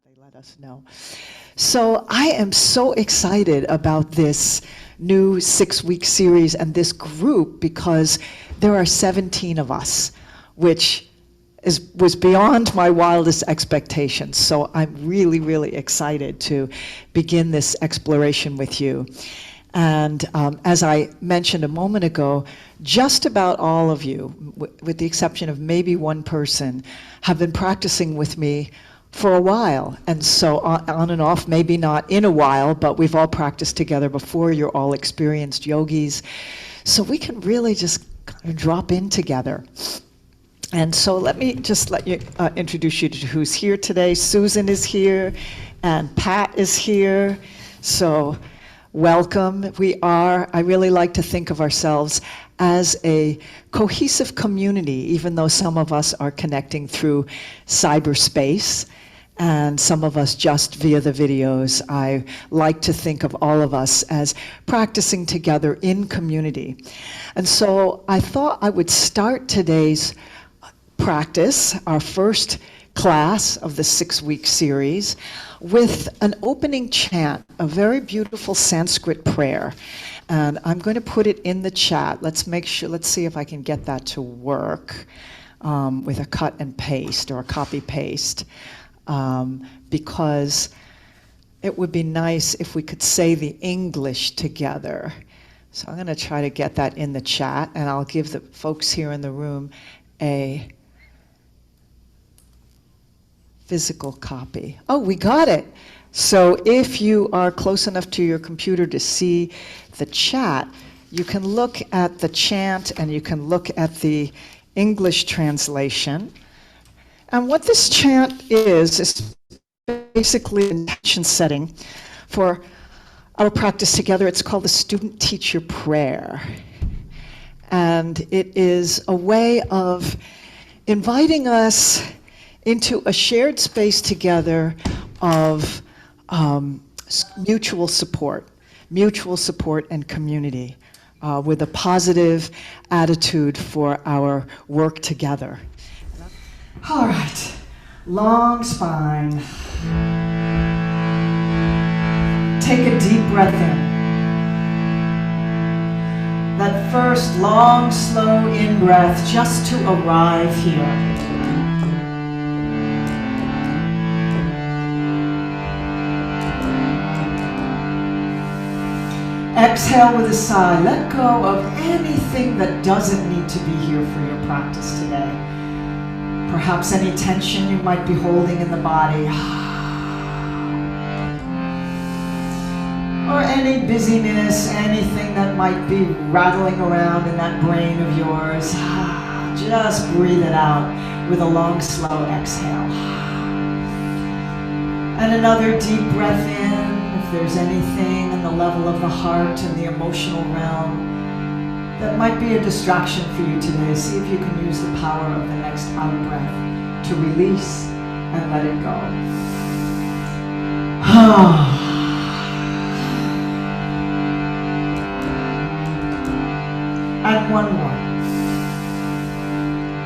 They let us know. So I am so excited about this new 6-week series and this group because there are 17 of us, which was beyond my wildest expectations. So I'm really, really excited to begin this exploration with you. And as I mentioned a moment ago, just about all of you, with the exception of maybe one person, have been practicing with me for a while. And so on and off, maybe not in a while, but we've all practiced together before. You're all experienced yogis. So we can really just kind of drop in together. And so let me just introduce you to who's here today. Susan is here, and Pat is here. So welcome. I really like to think of ourselves as a cohesive community, even though some of us are connecting through cyberspace and some of us just via the videos. I like to think of all of us as practicing together in community. And so I thought I would start today's practice, our first class of the 6-week series, with an opening chant, a very beautiful Sanskrit prayer. And I'm going to put it in the chat. Let's see if I can get that to work with a cut and paste or a copy paste, because it would be nice if we could say the English together. So I'm going to try to get that in the chat, and I'll give the folks here in the room a physical copy. Oh, we got it. So if you are close enough to your computer to see the chat, you can look at the chant and you can look at the English translation. And what this chant is basically an intention setting for our practice together. It's called the Student-Teacher Prayer. And it is a way of inviting us into a shared space together of mutual support and community, with a positive attitude for our work together. All right, long spine. Take a deep breath in. That first long, slow in-breath just to arrive here. Exhale with a sigh. Let go of anything that doesn't need to be here for your practice today. Perhaps any tension you might be holding in the body. Or any busyness, anything that might be rattling around in that brain of yours. Just breathe it out with a long, slow exhale. And another deep breath in. If there's anything in the level of the heart and the emotional realm that might be a distraction for you today, see if you can use the power of the next out breath to release and let it go. And one more.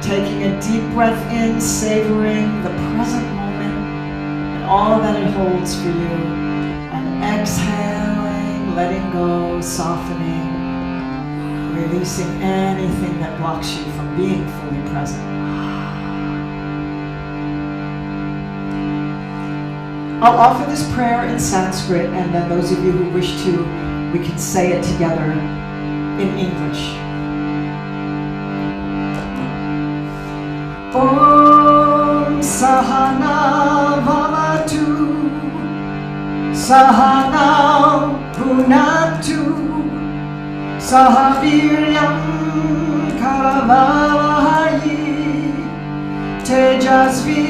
Taking a deep breath in, savoring the present moment and all that it holds for you. Exhaling, letting go, softening, releasing anything that blocks you from being fully present. I'll offer this prayer in Sanskrit, and then those of you who wish to, we can say it together in English. Om Sahana Bhavatu Sahanau Bhunatu Sahaviryam Karavavahi Tejasvi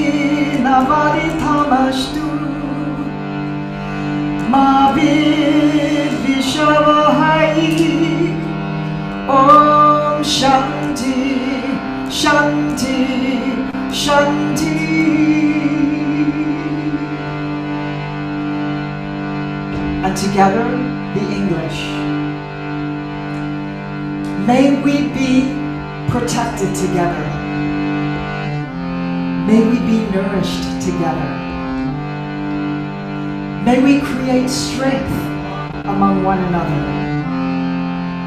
Navaditamastu Mavid Vishavahai Om Shanti Shanti Shanti. And together, the English. May we be protected together. May we be nourished together. May we create strength among one another.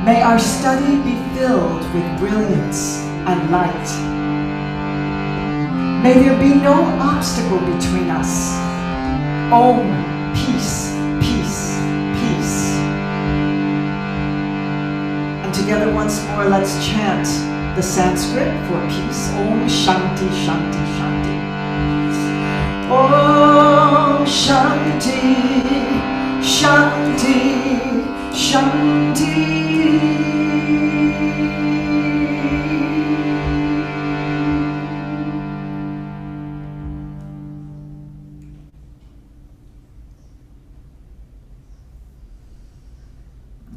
May our study be filled with brilliance and light. May there be no obstacle between us. Om, peace, peace, peace. And together once more, let's chant the Sanskrit for peace. Om Shanti Shanti Shanti. Om Shanti Shanti Shanti.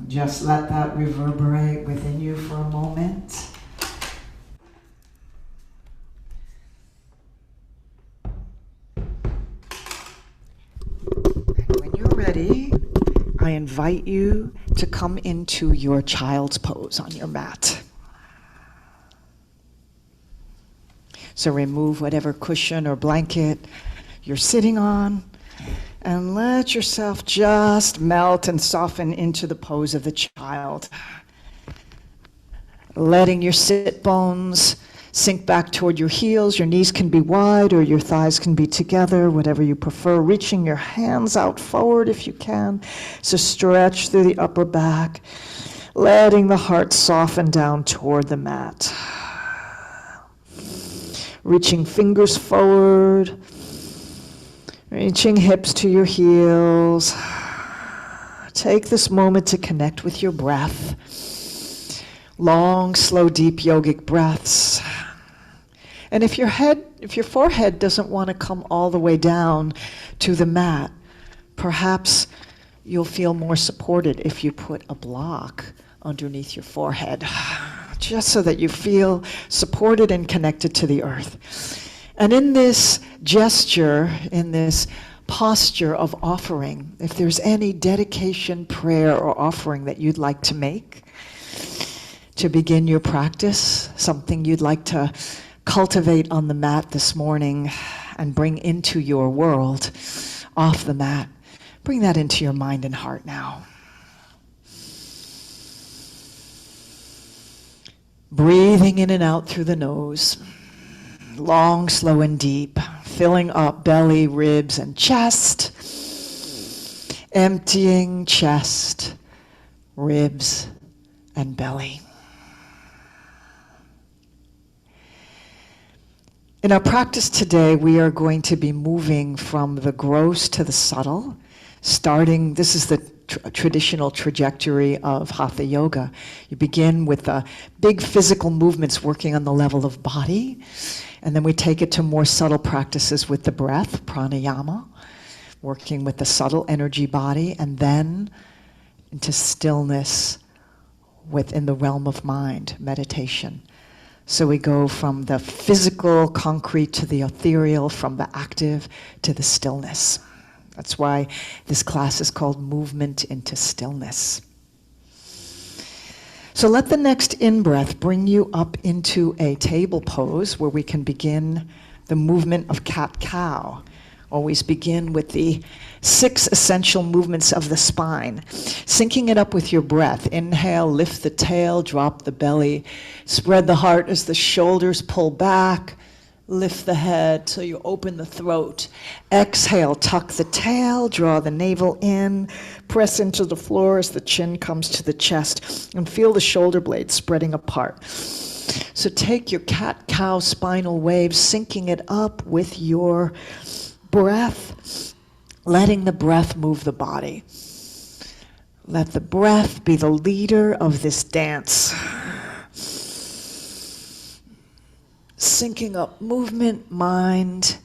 Just let that reverberate within you for a moment. When you're ready, I invite you to come into your child's pose on your mat. So remove whatever cushion or blanket you're sitting on, and let yourself just melt and soften into the pose of the child. Letting your sit bones sink back toward your heels. Your knees can be wide or your thighs can be together, whatever you prefer. Reaching your hands out forward if you can. So stretch through the upper back. Letting the heart soften down toward the mat. Reaching fingers forward. Reaching hips to your heels. Take this moment to connect with your breath. Long, slow, deep yogic breaths. And if your forehead doesn't want to come all the way down to the mat, perhaps you'll feel more supported if you put a block underneath your forehead, just so that you feel supported and connected to the earth. And in this gesture, in this posture of offering, if there's any dedication, prayer, or offering that you'd like to make to begin your practice, something you'd like to cultivate on the mat this morning and bring into your world off the mat, bring that into your mind and heart now. Breathing in and out through the nose. Long, slow, and deep, filling up belly, ribs, and chest. Emptying chest, ribs, and belly. In our practice today, we are going to be moving from the gross to the subtle, this is the traditional trajectory of Hatha Yoga. You begin with the big physical movements working on the level of body, and then we take it to more subtle practices with the breath, pranayama, working with the subtle energy body, and then into stillness within the realm of mind, meditation. So we go from the physical, concrete, to the ethereal, from the active to the stillness. That's why this class is called Movement into Stillness. So let the next in-breath bring you up into a table pose where we can begin the movement of cat-cow. Always begin with the 6 essential movements of the spine, syncing it up with your breath. Inhale, lift the tail, drop the belly, spread the heart as the shoulders pull back, lift the head till you open the throat. Exhale, tuck the tail, draw the navel in, press into the floor as the chin comes to the chest, and feel the shoulder blades spreading apart. So take your cat-cow spinal wave, syncing it up with your breath, letting the breath move the body. Let the breath be the leader of this dance. Syncing up movement, mind,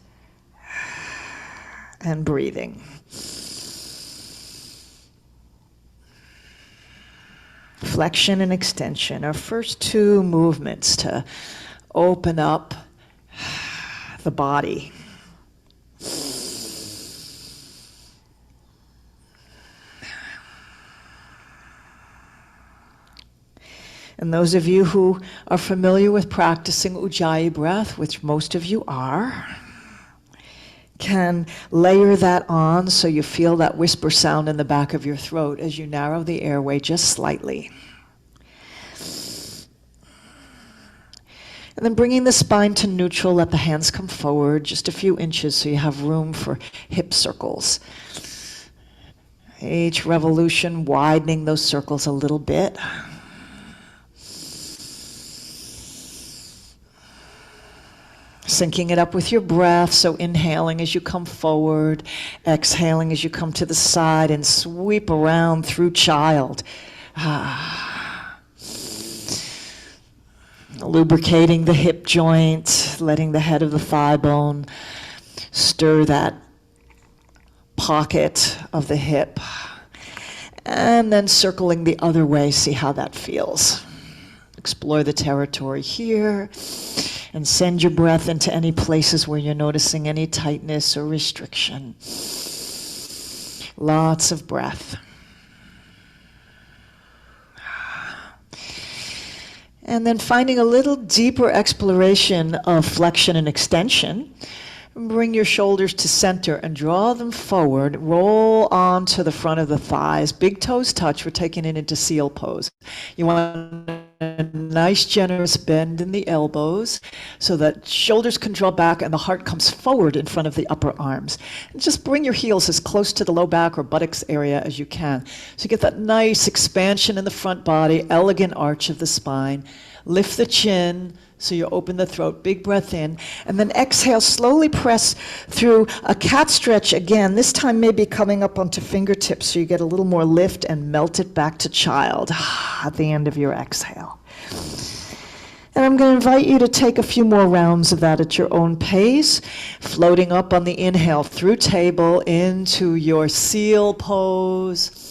and breathing. Flexion and extension, our first 2 movements to open up the body. And those of you who are familiar with practicing Ujjayi breath, which most of you are, can layer that on so you feel that whisper sound in the back of your throat as you narrow the airway just slightly. And then bringing the spine to neutral, let the hands come forward just a few inches so you have room for hip circles. Each revolution widening those circles a little bit. Syncing it up with your breath, so inhaling as you come forward, exhaling as you come to the side and sweep around through child. Lubricating the hip joint, letting the head of the thigh bone stir that pocket of the hip, and then circling the other way, see how that feels. Explore the territory here, and send your breath into any places where you're noticing any tightness or restriction. Lots of breath. And then finding a little deeper exploration of flexion and extension. Bring your shoulders to center and draw them forward. Roll onto the front of the thighs. Big toes touch. We're taking it into seal pose. You want a nice generous bend in the elbows so that shoulders can draw back and the heart comes forward in front of the upper arms. And just bring your heels as close to the low back or buttocks area as you can. So you get that nice expansion in the front body, elegant arch of the spine. Lift the chin so you open the throat, big breath in, and then exhale, slowly press through a cat stretch again, this time maybe coming up onto fingertips so you get a little more lift and melt it back to child at the end of your exhale. And I'm going to invite you to take a few more rounds of that at your own pace, floating up on the inhale through table into your seal pose.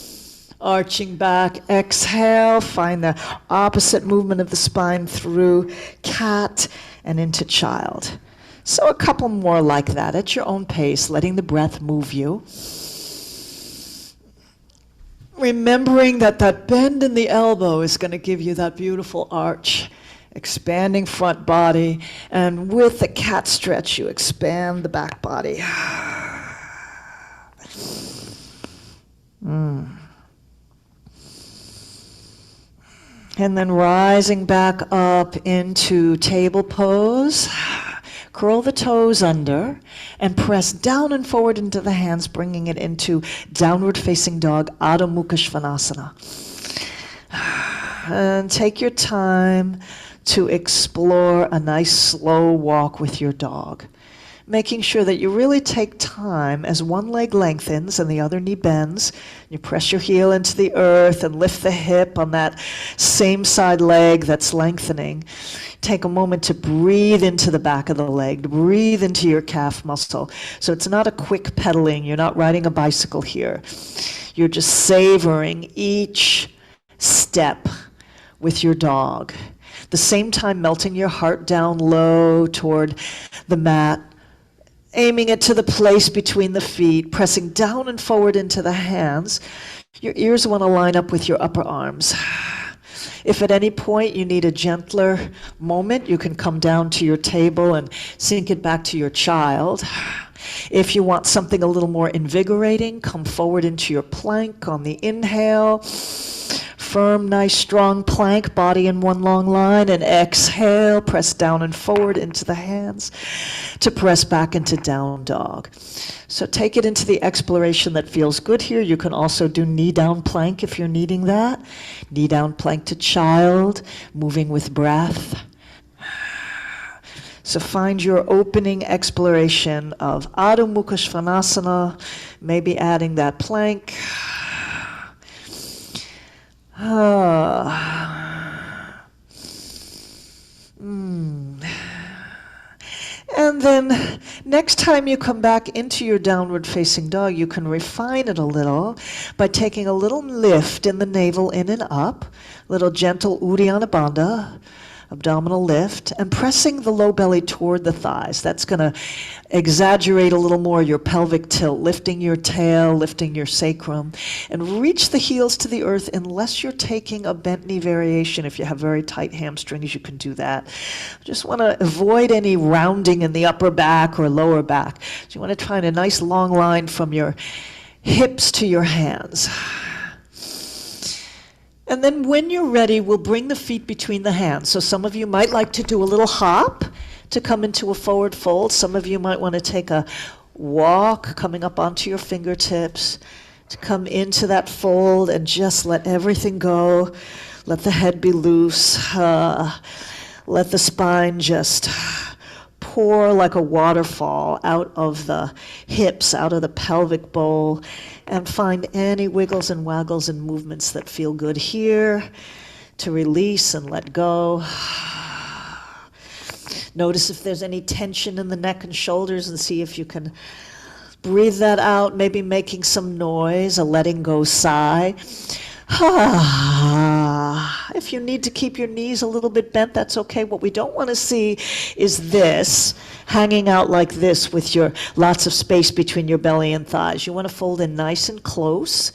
Arching back, exhale, find the opposite movement of the spine through cat and into child. So a couple more like that at your own pace, letting the breath move you. Remembering that that bend in the elbow is going to give you that beautiful arch, expanding front body, and with the cat stretch, you expand the back body. And then rising back up into table pose. Curl the toes under and press down and forward into the hands, bringing it into downward facing dog, Adho Mukha Svanasana. And take your time to explore a nice slow walk with your dog. Making sure that you really take time as one leg lengthens and the other knee bends. You press your heel into the earth and lift the hip on that same side leg that's lengthening. Take a moment to breathe into the back of the leg, to breathe into your calf muscle. So it's not a quick pedaling. You're not riding a bicycle here. You're just savoring each step with your dog. At the same time, melting your heart down low toward the mat. Aiming it to the place between the feet, pressing down and forward into the hands. Your ears want to line up with your upper arms. If at any point you need a gentler moment, you can come down to your table and sink it back to your child. If you want something a little more invigorating, come forward into your plank on the inhale. Firm, nice, strong plank, body in one long line, and exhale, press down and forward into the hands to press back into down dog. So take it into the exploration that feels good here. You can also do knee down plank if you're needing that. Knee down plank to child, moving with breath. So find your opening exploration of Adho Mukha Svanasana, maybe adding that plank. And then next time you come back into your downward facing dog, you can refine it a little by taking a little lift in the navel in and up, little gentle Uddiyana Bandha, abdominal lift, and pressing the low belly toward the thighs. That's going to exaggerate a little more your pelvic tilt, lifting your tail, lifting your sacrum, and reach the heels to the earth unless you're taking a bent knee variation. If you have very tight hamstrings, you can do that. Just want to avoid any rounding in the upper back or lower back. So you want to try a nice long line from your hips to your hands. And then when you're ready, we'll bring the feet between the hands. So some of you might like to do a little hop to come into a forward fold. Some of you might want to take a walk coming up onto your fingertips to come into that fold and just let everything go. Let the head be loose. Let the spine just pour like a waterfall out of the hips, out of the pelvic bowl, and find any wiggles and waggles and movements that feel good here to release and let go. Notice if there's any tension in the neck and shoulders and see if you can breathe that out, maybe making some noise, a letting go sigh. If you need to keep your knees a little bit bent, that's okay. What we don't want to see is this, hanging out like this with your lots of space between your belly and thighs. You want to fold in nice and close,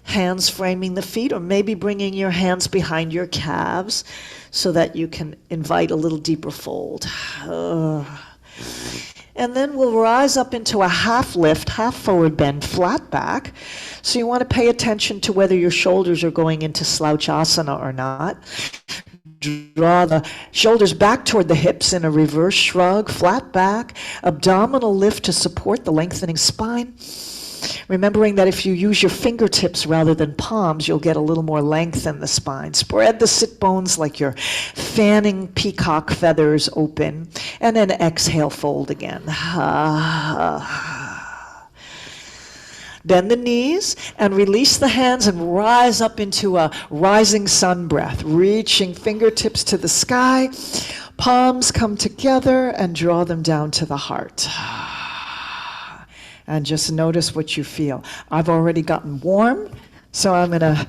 hands framing the feet, or maybe bringing your hands behind your calves so that you can invite a little deeper fold. And then we'll rise up into a half lift, half forward bend, flat back. So you want to pay attention to whether your shoulders are going into slouchasana or not. Draw the shoulders back toward the hips in a reverse shrug, flat back, abdominal lift to support the lengthening spine. Remembering that if you use your fingertips rather than palms, you'll get a little more length in the spine. Spread the sit bones like you're fanning peacock feathers open, and then exhale, fold again. Bend the knees and release the hands and rise up into a rising sun breath, reaching fingertips to the sky. Palms come together and draw them down to the heart. And just notice what you feel. I've already gotten warm, so I'm going to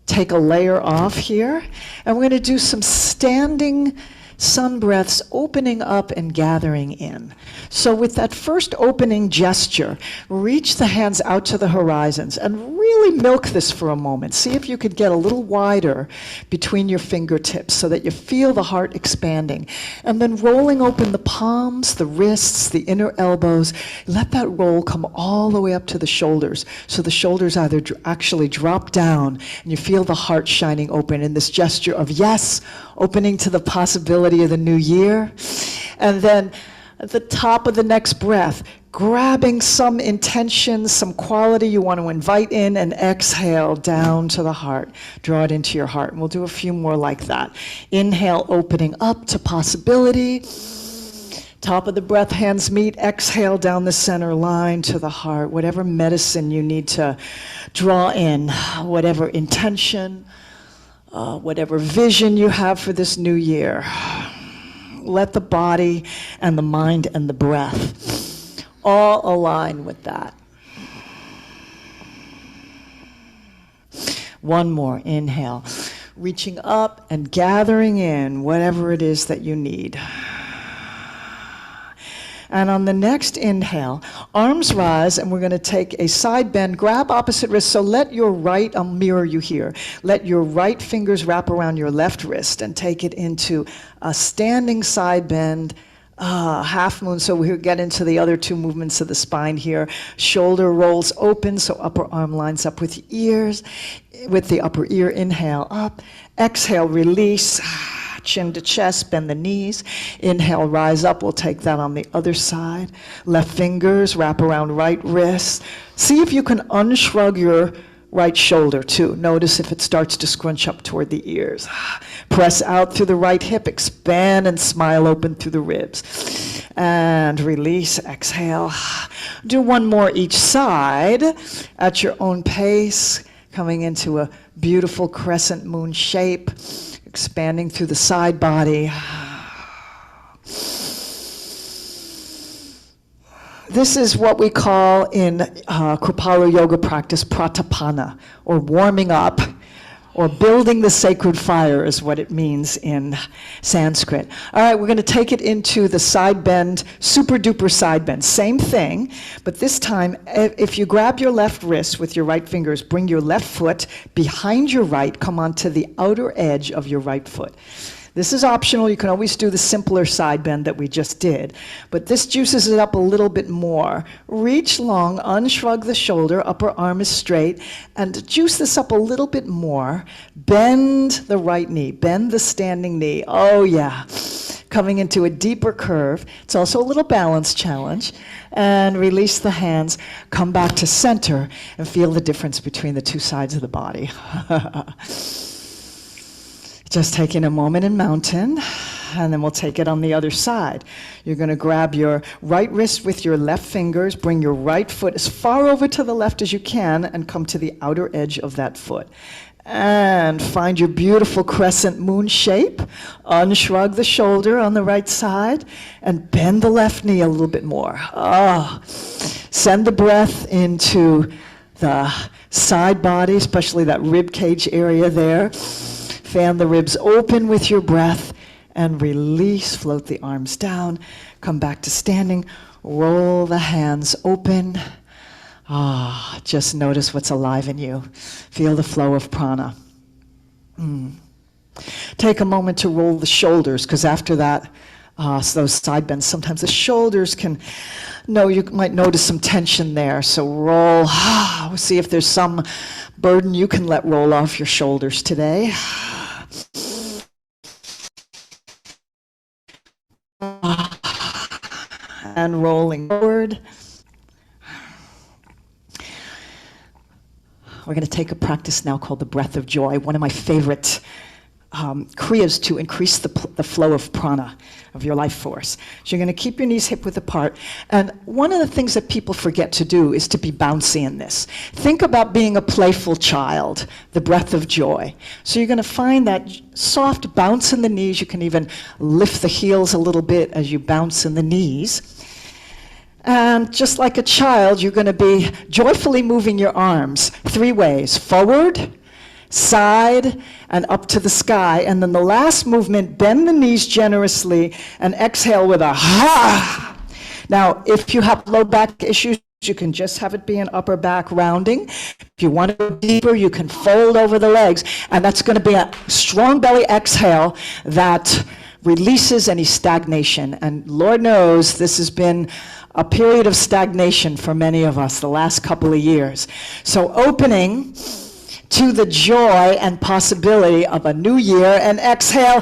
take a layer off here. And we're going to do some standing sun breaths, opening up and gathering in. So with that first opening gesture, reach the hands out to the horizons and really milk this for a moment. See if you could get a little wider between your fingertips so that you feel the heart expanding. And then rolling open the palms, the wrists, the inner elbows. Let that roll come all the way up to the shoulders. So the shoulders either actually drop down and you feel the heart shining open in this gesture of yes, opening to the possibility of the new year. And then at the top of the next breath, grabbing some intention, some quality you want to invite in, and exhale down to the heart. Draw it into your heart. And we'll do a few more like that. Inhale, opening up to possibility. Top of the breath, hands meet. Exhale down the center line to the heart. Whatever medicine you need to draw in, whatever intention, whatever vision you have for this new year. Let the body and the mind and the breath all align with that. One more, inhale. Reaching up and gathering in whatever it is that you need. And on the next inhale, arms rise, and we're going to take a side bend, grab opposite wrist. So let your right, I'll mirror you here, let your right fingers wrap around your left wrist and take it into a standing side bend, half moon. So we'll get into the other two movements of the spine here. Shoulder rolls open, so upper arm lines up with ears, with the upper ear. Inhale up, exhale, release. Chin to chest, bend the knees. Inhale, rise up. We'll take that on the other side. Left fingers wrap around right wrist. See if you can unshrug your right shoulder too. Notice if it starts to scrunch up toward the ears. Press out through the right hip. Expand and smile open through the ribs. And release, exhale. Do one more each side at your own pace. Coming into a beautiful crescent moon shape. Expanding through the side body. This is what we call in Kripalu yoga practice pratapana, or warming up, or building the sacred fire is what it means in Sanskrit. All right, we're going to take it into the side bend, super duper side bend. Same thing, but this time, if you grab your left wrist with your right fingers, bring your left foot behind your right, come onto the outer edge of your right foot. This is optional. You can always do the simpler side bend that we just did, but this juices it up a little bit more. Reach long, unshrug the shoulder, upper arm is straight, and juice this up a little bit more. Bend the right knee, bend the standing knee. Oh yeah, coming into a deeper curve. It's also a little balance challenge. And release the hands, come back to center, and feel the difference between the two sides of the body. Just taking a moment in mountain, and then we'll take it on the other side. You're going to grab your right wrist with your left fingers, bring your right foot as far over to the left as you can, and come to the outer edge of that foot. And find your beautiful crescent moon shape. Unshrug the shoulder on the right side, and bend the left knee a little bit more. Oh, send the breath into the side body, especially that rib cage area there. Fan the ribs open with your breath and release. Float the arms down. Come back to standing. Roll the hands open. Just notice what's alive in you. Feel the flow of prana. Take a moment to roll the shoulders, because after that, those side bends, sometimes the shoulders can, you might notice some tension there. So roll. See if there's some burden you can let roll off your shoulders today. And rolling forward. We're going to take a practice now called the breath of joy, one of my favorite kriyas to increase the flow of prana, of your life force. So you're going to keep your knees hip width apart. And one of the things that people forget to do is to be bouncy in this. Think about being a playful child, the breath of joy. So you're going to find that soft bounce in the knees. You can even lift the heels a little bit as you bounce in the knees. And just like a child, you're going to be joyfully moving your arms 3 ways: forward, side, and up to the sky. And then the last movement, bend the knees generously and exhale with a ha. Now, if you have low back issues, you can just have it be an upper back rounding. If you want to go deeper, you can fold over the legs. And that's going to be a strong belly exhale that releases any stagnation. And Lord knows this has been a period of stagnation for many of us the last couple of years. So opening to the joy and possibility of a new year, and exhale,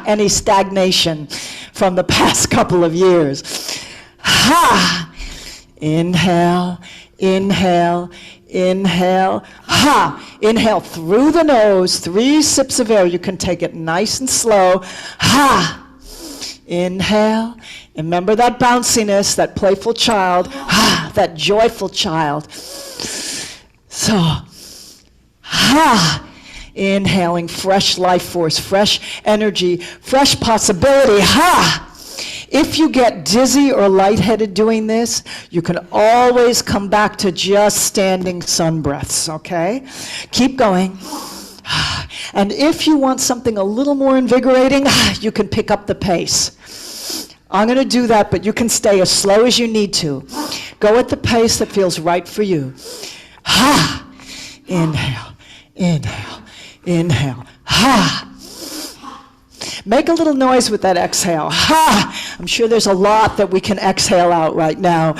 any stagnation from the past couple of years. Inhale, inhale, inhale, inhale through the nose, 3 sips of air. You can take it nice and slow. Inhale. Remember that bounciness, that playful child, that joyful child. So, inhaling fresh life force, fresh energy, fresh possibility. If you get dizzy or lightheaded doing this, you can always come back to just standing sun breaths, okay? Keep going. And if you want something a little more invigorating, you can pick up the pace. I'm going to do that, but you can stay as slow as you need to. Go at the pace that feels right for you. Inhale, inhale, inhale. Make a little noise with that exhale. I'm sure there's a lot that we can exhale out right now.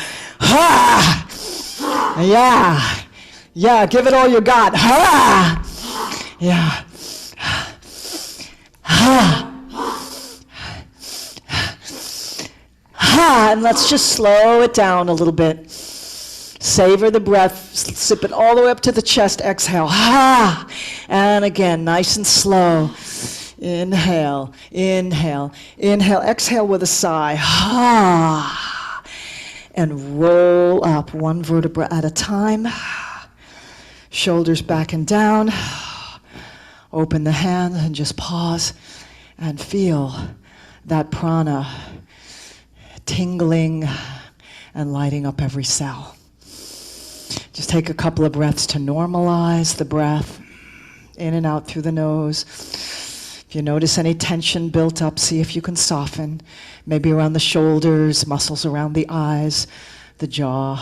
Yeah, give it all you got. Yeah. And let's just slow it down a little bit. Savor the breath, sip it all the way up to the chest, exhale. And again, nice and slow. Inhale, inhale, inhale, exhale with a sigh. And roll up 1 vertebra at a time. Shoulders back and down. Open the hands and just pause and feel that prana tingling and lighting up every cell. Just take a couple of breaths to normalize the breath. In and out through the nose. If you notice any tension built up, see if you can soften. Maybe around the shoulders, muscles around the eyes, the jaw.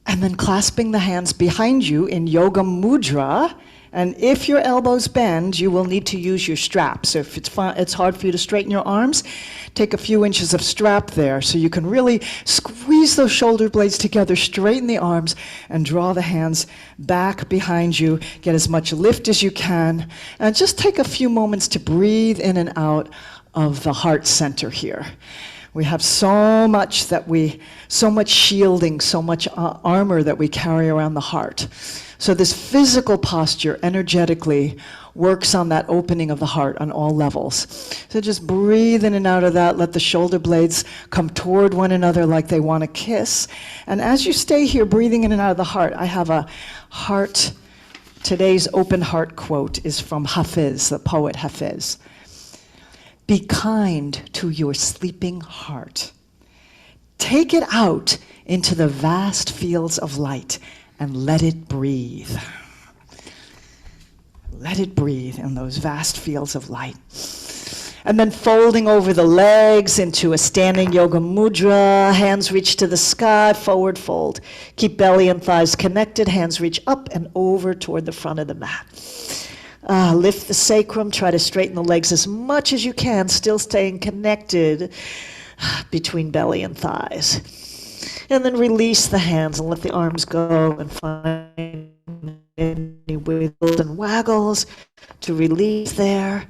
And then clasping the hands behind you in Yoga Mudra. And if your elbows bend, you will need to use your strap. So if it's hard for you to straighten your arms, take a few inches of strap there so you can really squeeze those shoulder blades together, straighten the arms, and draw the hands back behind you. Get as much lift as you can. And just take a few moments to breathe in and out of the heart center here. We have so much shielding, so much armor that we carry around the heart. So this physical posture energetically works on that opening of the heart on all levels. So just breathe in and out of that. Let the shoulder blades come toward one another like they want to kiss. And as you stay here breathing in and out of the heart, I have a heart. Today's open heart quote is from Hafiz, the poet Hafiz. Be kind to your sleeping heart. Take it out into the vast fields of light and let it breathe. Let it breathe in those vast fields of light. And then folding over the legs into a standing yoga mudra, hands reach to the sky, forward fold. Keep belly and thighs connected, hands reach up and over toward the front of the mat. Lift the sacrum, try to straighten the legs as much as you can, still staying connected between belly and thighs. And then release the hands and let the arms go and find any wiggles and waggles to release there.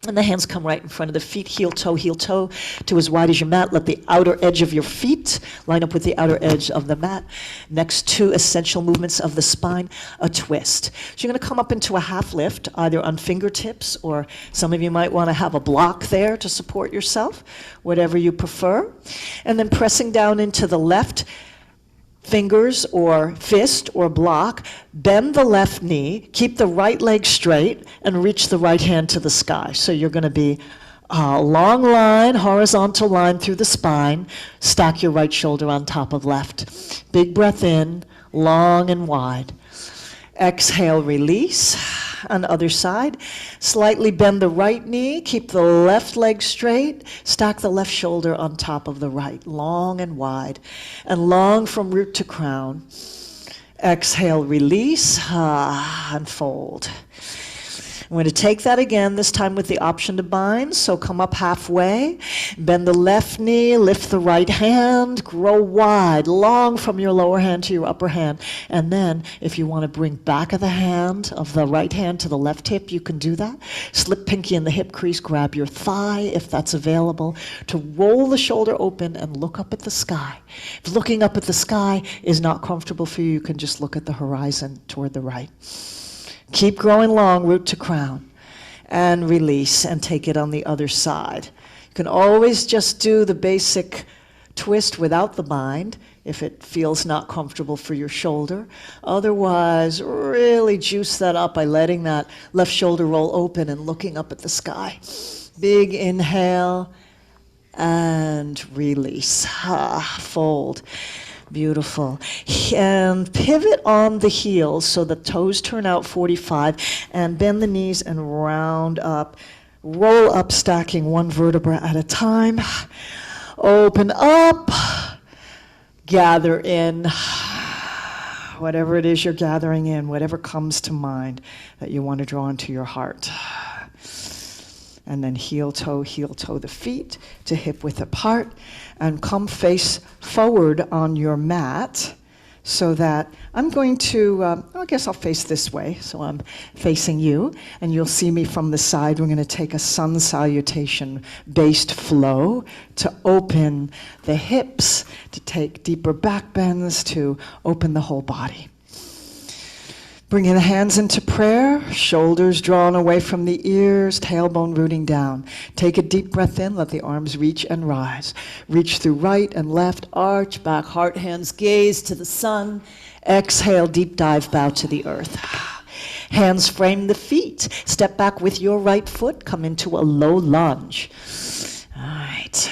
And the hands come right in front of the feet, heel toe to as wide as your mat. Let the outer edge of your feet line up with the outer edge of the mat. Next two essential movements of the spine, a twist. So you're going to come up into a half lift, either on fingertips, or some of you might want to have a block there to support yourself, whatever you prefer. And then pressing down into the left fingers or fist or block, bend the left knee, keep the right leg straight, and reach the right hand to the sky. So you're going to be a long line, horizontal line through the spine. Stack your right shoulder on top of left. Big breath in, long and wide. Exhale, release. On the other side, slightly bend the right knee, keep the left leg straight, stack the left shoulder on top of the right, long and wide, and long from root to crown. Exhale, release, and fold. I'm going to take that again, this time with the option to bind. So come up halfway, bend the left knee, lift the right hand, grow wide, long from your lower hand to your upper hand. And then if you want to bring back of the hand, of the right hand to the left hip, you can do that. Slip pinky in the hip crease, grab your thigh if that's available, to roll the shoulder open and look up at the sky. If looking up at the sky is not comfortable for you, you can just look at the horizon toward the right. Keep growing long, root to crown, and release, and take it on the other side. You can always just do the basic twist without the bind if it feels not comfortable for your shoulder. Otherwise, really juice that up by letting that left shoulder roll open and looking up at the sky. Big inhale and release. Fold. Beautiful. And pivot on the heels so the toes turn out 45, and bend the knees and round up. Roll up, stacking one vertebra at a time. Open up. Gather in. Whatever it is you're gathering in, whatever comes to mind that you want to draw into your heart. And then heel toe the feet to hip width apart, and come face forward on your mat so that I'm going to, I guess I'll face this way, so I'm facing you, and you'll see me from the side. We're going to take a sun salutation based flow to open the hips, to take deeper back bends, to open the whole body. Bringing the hands into prayer, shoulders drawn away from the ears, tailbone rooting down. Take a deep breath in, let the arms reach and rise. Reach through right and left, arch, back, heart, hands, gaze to the sun. Exhale, deep dive, bow to the earth. Hands frame the feet. Step back with your right foot, come into a low lunge. All right.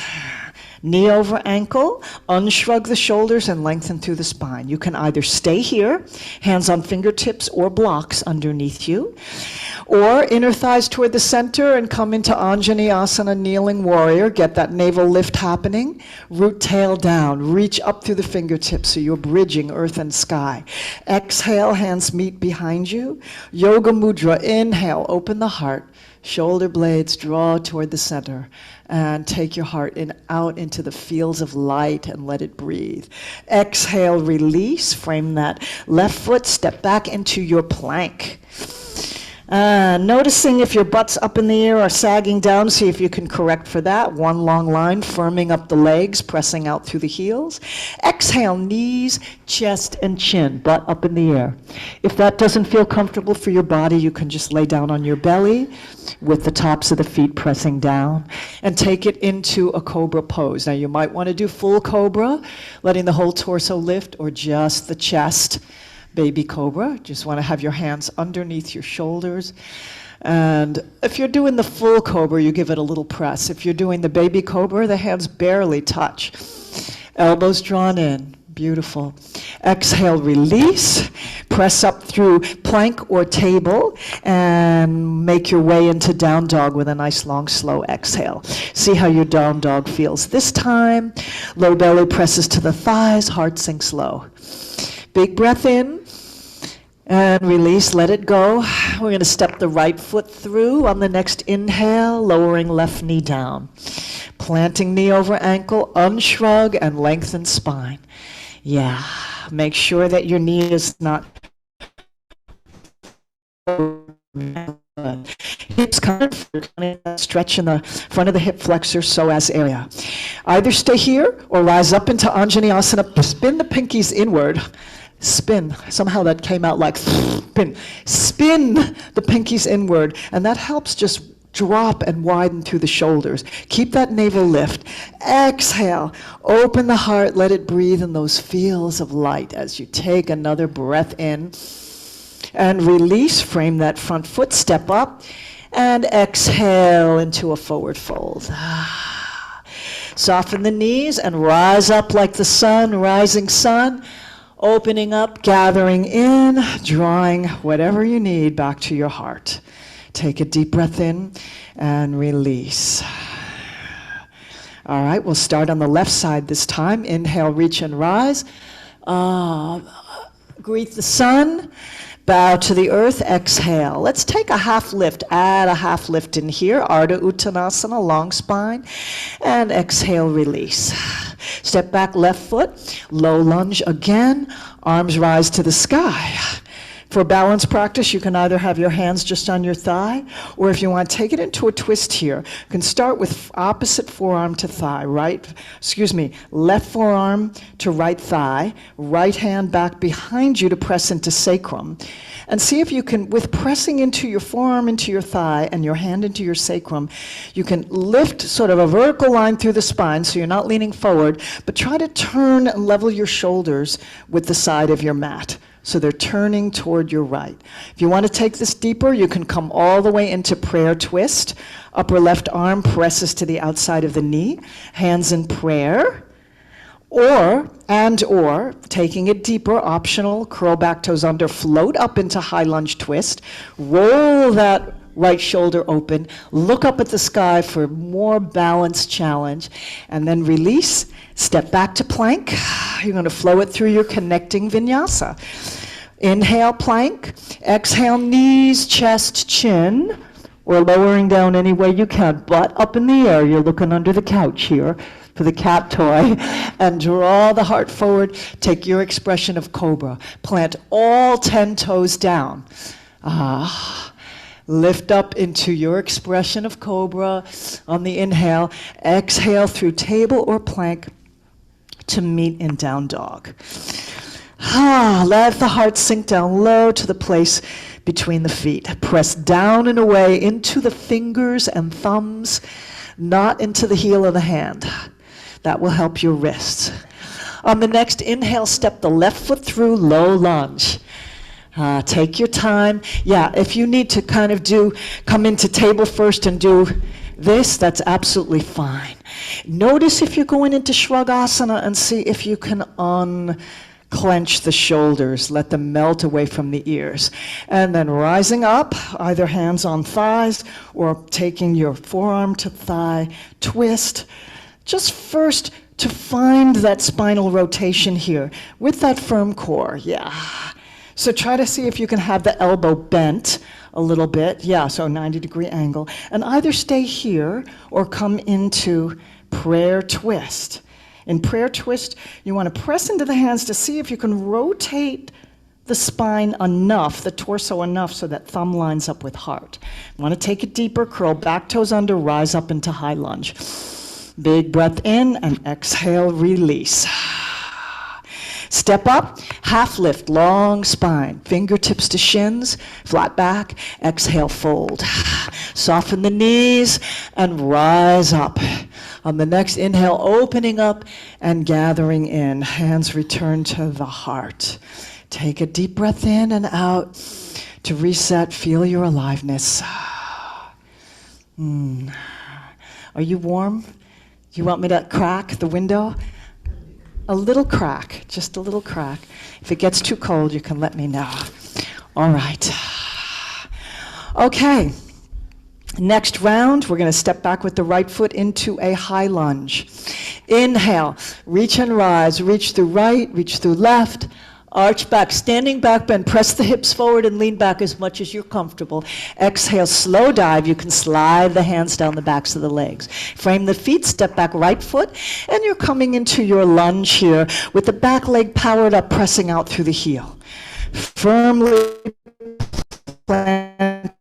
Knee over ankle, unshrug the shoulders and lengthen through the spine. You can either stay here, hands on fingertips or blocks underneath you, or inner thighs toward the center and come into Anjaneyasana, kneeling warrior. Get that navel lift happening. Root tail down, reach up through the fingertips so you're bridging earth and sky. Exhale, hands meet behind you. Yoga mudra, inhale, open the heart. Shoulder blades draw toward the center, and take your heart out into the fields of light and let it breathe. Exhale, release, frame that left foot, step back into your plank. Noticing if your butt's up in the air or sagging down, see if you can correct for that. One long line, firming up the legs, pressing out through the heels. Exhale, knees, chest, and chin, butt up in the air. If that doesn't feel comfortable for your body, you can just lay down on your belly with the tops of the feet pressing down and take it into a cobra pose. Now you might want to do full cobra, letting the whole torso lift, or just the chest. Baby cobra, just want to have your hands underneath your shoulders. And if you're doing the full cobra, you give it a little press. If you're doing the baby cobra, the hands barely touch. Elbows drawn in. Beautiful. Exhale, release. Press up through plank or table and make your way into down dog with a nice long slow exhale. See how your down dog feels this time. Low belly presses to the thighs, heart sinks low. Big breath in and release, let it go. We're going to step the right foot through on the next inhale, lowering left knee down. Planting knee over ankle, unshrug and lengthen spine. Yeah, make sure that your knee is not hips kind of stretch in the front of the hip flexor, psoas area. Either stay here or rise up into Anjaneyasana. Spin the pinkies inward. Spin. Somehow that came out like spin. Spin the pinkies inward, and that helps just drop and widen through the shoulders. Keep that navel lift. Exhale. Open the heart. Let it breathe in those fields of light as you take another breath in. And release. Frame that front foot. Step up. And exhale into a forward fold. Soften the knees and rise up like the sun, rising sun. Opening up, gathering in, drawing whatever you need back to your heart. Take a deep breath in and release. All right, we'll start on the left side this time. Inhale, reach and rise. Greet the sun. Bow to the earth, exhale. Let's take a half lift. Add a half lift in here. Ardha Uttanasana, long spine. And exhale, release. Step back, left foot. Low lunge again. Arms rise to the sky. For balance practice, you can either have your hands just on your thigh, or if you want to take it into a twist here, you can start with opposite forearm to thigh, left forearm to right thigh, right hand back behind you to press into sacrum. And see if you can, with pressing into your forearm into your thigh and your hand into your sacrum, you can lift sort of a vertical line through the spine so you're not leaning forward, but try to turn and level your shoulders with the side of your mat. So they're turning toward your right. If you want to take this deeper, you can come all the way into prayer twist. Upper left arm presses to the outside of the knee, hands in prayer. Or, taking it deeper, optional, curl back toes under, float up into high lunge twist, roll that right shoulder open, look up at the sky for more balanced challenge, and then release, step back to plank. You're going to flow it through your connecting vinyasa. Inhale, plank. Exhale, knees, chest, chin, or lowering down any way you can. Butt up in the air. You're looking under the couch here for the cat toy. And draw the heart forward. Take your expression of cobra. Plant all 10 toes down. Lift up into your expression of cobra on the inhale. Exhale through table or plank to meet in down dog. Let the heart sink down low to the place between the feet. Press down and away into the fingers and thumbs, not into the heel of the hand. That will help your wrists. On the next inhale, step the left foot through, low lunge. Take your time. Yeah, if you need to kind of come into table first and do That's absolutely fine. Notice if you're going into Shrugasana and see if you can unclench the shoulders, let them melt away from the ears. And then rising up, either hands on thighs or taking your forearm to thigh, twist. Just first to find that spinal rotation here with that firm core, yeah. So try to see if you can have the elbow bent a little bit, yeah, so 90-degree angle, and either stay here or come into prayer twist. In prayer twist, you want to press into the hands to see if you can rotate the spine enough, the torso enough, so that thumb lines up with heart. You want to take it deeper, curl back toes under, rise up into high lunge. Big breath in and exhale, release. Step up, half lift, long spine, fingertips to shins, flat back, exhale, fold. Soften the knees and rise up. On the next inhale, opening up and gathering in. Hands return to the heart. Take a deep breath in and out to reset, feel your aliveness. Are you warm? You want me to crack the window? A little crack, just a little crack. If it gets too cold, you can let me know. All right. Okay. Next round, we're going to step back with the right foot into a high lunge. Inhale, reach and rise. Reach through right, reach through left. Arch back, standing back bend. Press the hips forward and lean back as much as you're comfortable. Exhale, slow dive. You can slide the hands down the backs of the legs. Frame the feet, step back right foot, and you're coming into your lunge here with the back leg powered up, pressing out through the heel. Firmly plant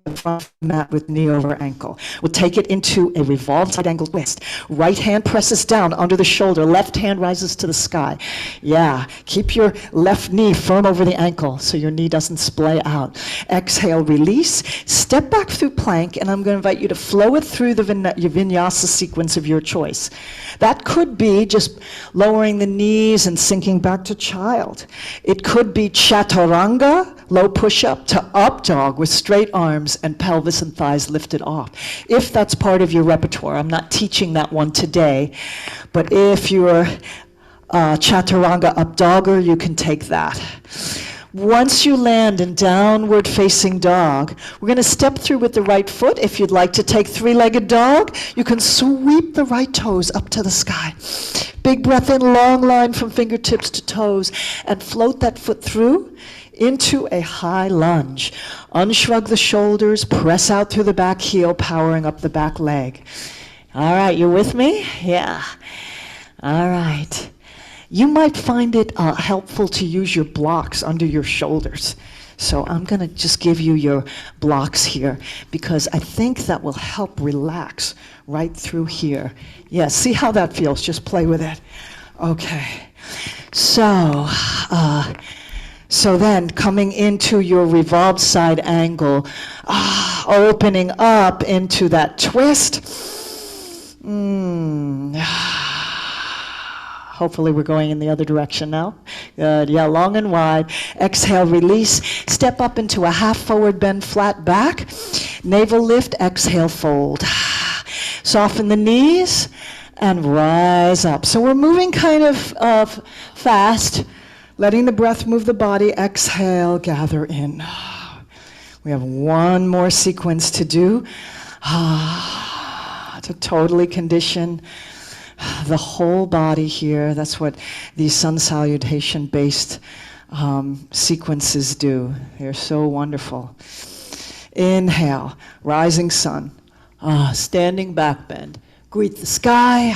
the front mat with knee over ankle. We'll take it into a revolved side angle twist. Right hand presses down under the shoulder. Left hand rises to the sky. Yeah, keep your left knee firm over the ankle so your knee doesn't splay out. Exhale, release. Step back through plank, and I'm going to invite you to flow it through your vinyasa sequence of your choice. That could be just lowering the knees and sinking back to child. It could be chaturanga, low push-up, to up dog with straight arms and pelvis and thighs lifted off. If that's part of your repertoire, I'm not teaching that one today, but if you're chaturanga up dogger, you can take that. Once you land in downward facing dog, we're going to step through with the right foot. If you'd like to take three-legged dog, you can sweep the right toes up to the sky. Big breath in, long line from fingertips to toes, and float that foot through into a high lunge. Unshrug the shoulders, press out through the back heel, powering up the back leg. All right, you with me? Yeah. All right. You might find it helpful to use your blocks under your shoulders. So I'm going to just give you your blocks here because I think that will help relax right through here. Yeah, see how that feels. Just play with it. Okay. So then coming into your revolved side angle, opening up into that twist. Hopefully we're going in the other direction now. Good, yeah, long and wide. Exhale, release. Step up into a half forward bend, flat back. Navel lift, exhale, fold. Soften the knees and rise up. So we're moving kind of fast, letting the breath move the body. Exhale, gather in. We have one more sequence to do to totally condition the whole body here. That's what these sun salutation based sequences do. They're so wonderful. Inhale, rising sun, standing back bend. Greet the sky,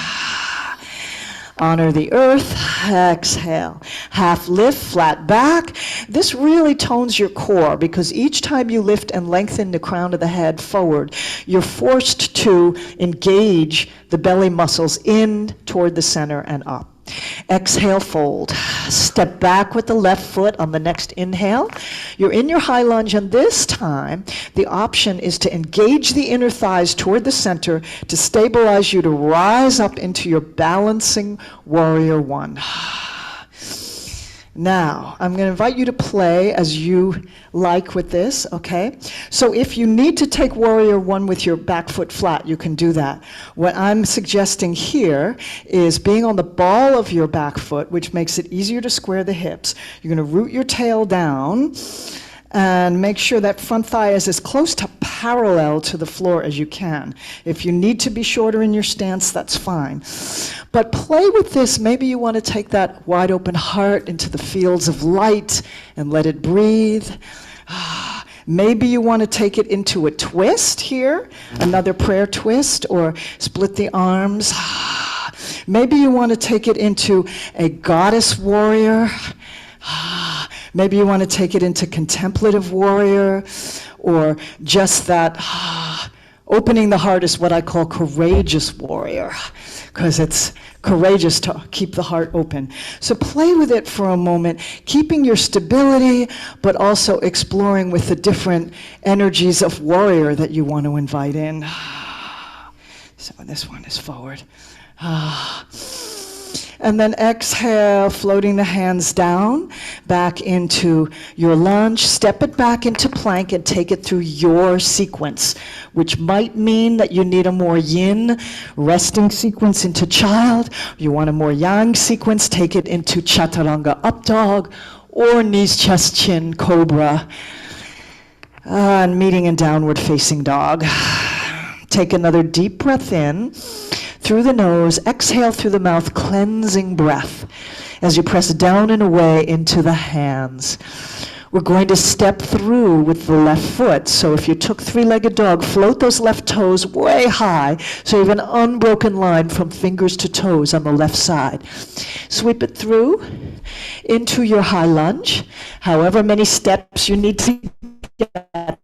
honor the earth. Exhale, half lift, flat back. This really tones your core because each time you lift and lengthen the crown of the head forward, you're forced to engage the belly muscles in toward the center and up. Exhale, fold. Step back with the left foot on the next inhale. You're in your high lunge, and this time the option is to engage the inner thighs toward the center to stabilize you to rise up into your balancing warrior one. Now, I'm going to invite you to play as you like with this, okay? So if you need to take Warrior One with your back foot flat, you can do that. What I'm suggesting here is being on the ball of your back foot, which makes it easier to square the hips. You're going to root your tail down and make sure that front thigh is as close to parallel to the floor as you can. If you need to be shorter in your stance, that's fine. But play with this. Maybe you want to take that wide open heart into the fields of light and let it breathe. Maybe you want to take it into a twist here, another prayer twist, or split the arms. Maybe you want to take it into a goddess warrior. Maybe you want to take it into contemplative warrior, or just that opening the heart is what I call courageous warrior, because it's courageous to keep the heart open. So play with it for a moment, keeping your stability, but also exploring with the different energies of warrior that you want to invite in. So this one is forward. And then exhale, floating the hands down, back into your lunge. Step it back into plank and take it through your sequence, which might mean that you need a more yin resting sequence into child. You want a more yang sequence, take it into chaturanga up dog, or knees, chest, chin, cobra, and meeting in downward facing dog. Take another deep breath in through the nose, exhale through the mouth, cleansing breath as you press down and away into the hands. We're going to step through with the left foot. So if you took three-legged dog, float those left toes way high so you have an unbroken line from fingers to toes on the left side. Sweep it through into your high lunge, however many steps you need to get.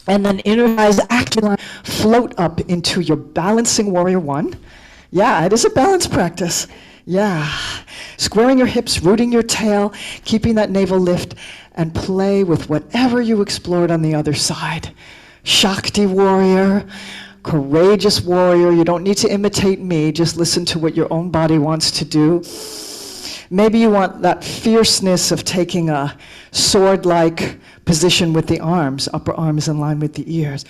And then inner thighs actually float up into your balancing warrior one. Yeah, it is a balance practice. Yeah. Squaring your hips, rooting your tail, keeping that navel lift, and play with whatever you explored on the other side. Shakti warrior, courageous warrior. You don't need to imitate me. Just listen to what your own body wants to do. Maybe you want that fierceness of taking a sword-like position with the arms, upper arms in line with the ears.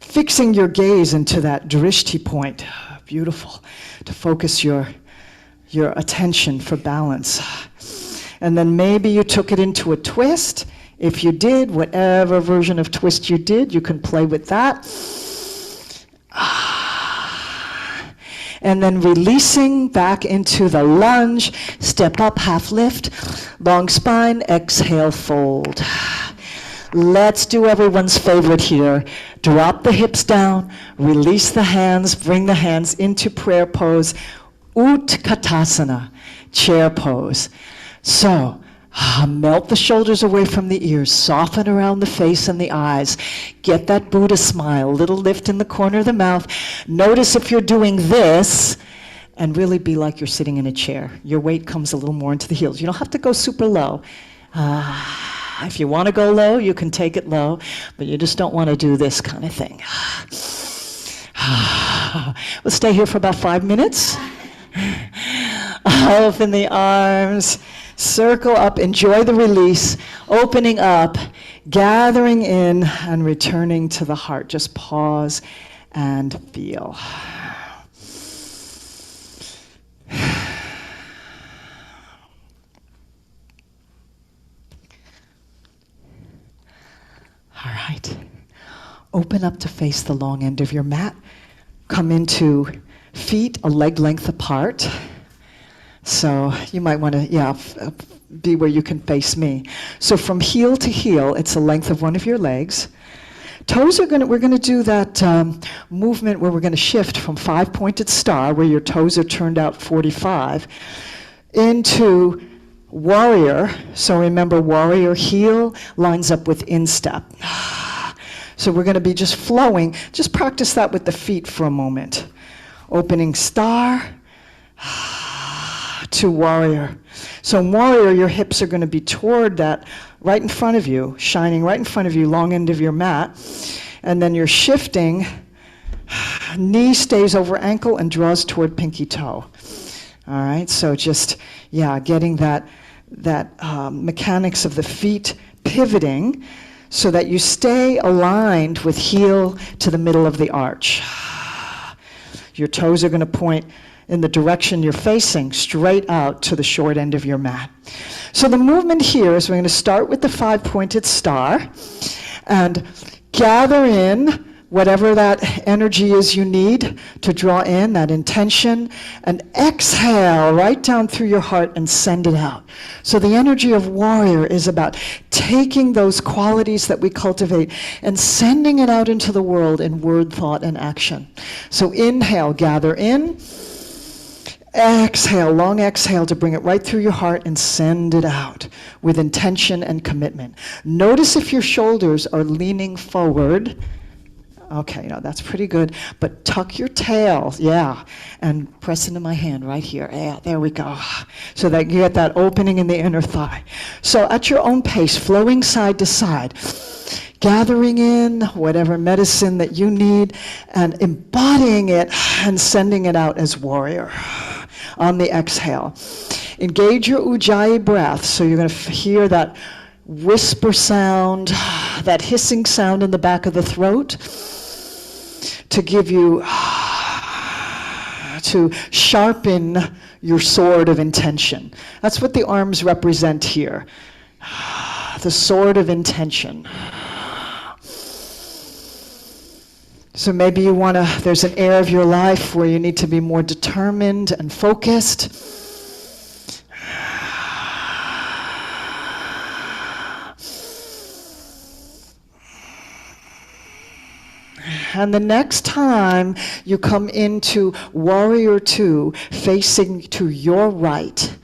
Fixing your gaze into that drishti point. Beautiful. To focus your attention for balance. And then maybe you took it into a twist. If you did, whatever version of twist you did, you can play with that. And then releasing back into the lunge, step up, half lift, long spine, exhale, fold. Let's do everyone's favorite here. Drop the hips down, release the hands, bring the hands into prayer pose, Utkatasana, chair pose. So, melt the shoulders away from the ears, soften around the face and the eyes. Get that Buddha smile, little lift in the corner of the mouth. Notice if you're doing this, and really be like you're sitting in a chair. Your weight comes a little more into the heels. You don't have to go super low. If you want to go low, you can take it low, but you just don't want to do this kind of thing. We'll stay here for about 5 minutes. Open the arms. Circle up, enjoy the release, opening up, gathering in, and returning to the heart. Just pause and feel. All right. Open up to face the long end of your mat. Come into feet a leg length apart. So you might want to, be where you can face me. So from heel to heel, it's the length of one of your legs. Toes we're going to do that movement where we're going to shift from 5-pointed star, where your toes are turned out 45, into warrior. So remember, warrior heel lines up with instep. So we're going to be just flowing. Just practice that with the feet for a moment. Opening star to warrior. So in warrior, your hips are going to be toward that, right in front of you, shining right in front of you, long end of your mat. And then you're shifting, knee stays over ankle and draws toward pinky toe. All right, so just, getting that mechanics of the feet pivoting so that you stay aligned with heel to the middle of the arch. Your toes are going to point in the direction you're facing, straight out to the short end of your mat. So the movement here is we're going to start with the 5-pointed star and gather in whatever that energy is you need to draw in, that intention, and exhale right down through your heart and send it out. So the energy of warrior is about taking those qualities that we cultivate and sending it out into the world in word, thought, and action. So inhale, gather in. Exhale, long exhale to bring it right through your heart and send it out with intention and commitment. Notice if your shoulders are leaning forward. Okay, that's pretty good. But tuck your tail, and press into my hand right here. Yeah, there we go. So that you get that opening in the inner thigh. So at your own pace, flowing side to side, gathering in whatever medicine that you need and embodying it and sending it out as warrior. On the exhale, engage your Ujjayi breath. So you're going to hear that whisper sound, that hissing sound in the back of the throat, to give you, to sharpen your sword of intention. That's what the arms represent here. The sword of intention. So maybe you want to, there's an area of your life where you need to be more determined and focused. And the next time you come into Warrior 2, facing to your right,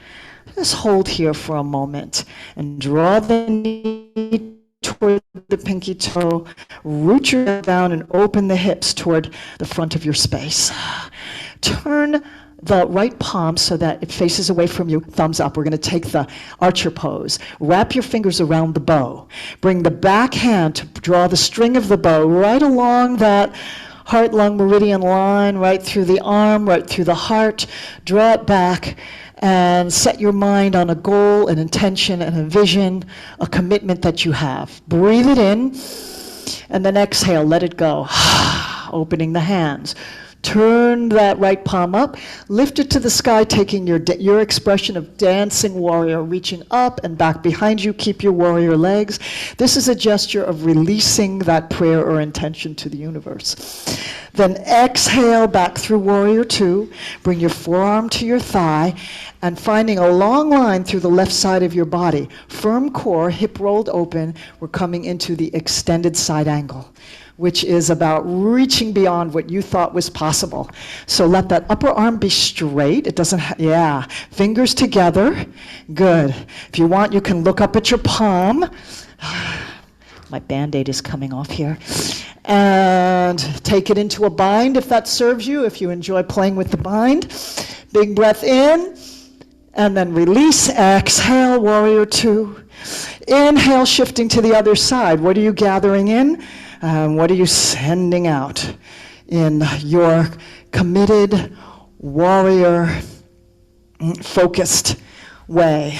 just hold here for a moment and draw the knee toward the pinky toe, root your head down and open the hips toward the front of your space. Turn the right palm so that it faces away from you, thumbs up. We're going to take the archer pose. Wrap your fingers around the bow. Bring the back hand to draw the string of the bow right along that heart-lung meridian line, right through the arm, right through the heart. Draw it back and set your mind on a goal, an intention, and a vision, a commitment that you have. Breathe it in, and then exhale, let it go. Opening the hands. Turn that right palm up, lift it to the sky, taking your expression of dancing warrior, reaching up and back behind you. Keep your warrior legs. This is a gesture of releasing that prayer or intention to the universe. Then exhale back through Warrior 2. Bring your forearm to your thigh and finding a long line through the left side of your body. Firm core, hip rolled open. We're coming into the extended side angle, which is about reaching beyond what you thought was possible. So let that upper arm be straight. It doesn't, fingers together. Good. If you want, you can look up at your palm. My Band-Aid is coming off here. And take it into a bind if that serves you, if you enjoy playing with the bind. Big breath in, and then release. Exhale, Warrior 2. Inhale, shifting to the other side. What are you gathering in? What are you sending out in your committed, warrior, focused way?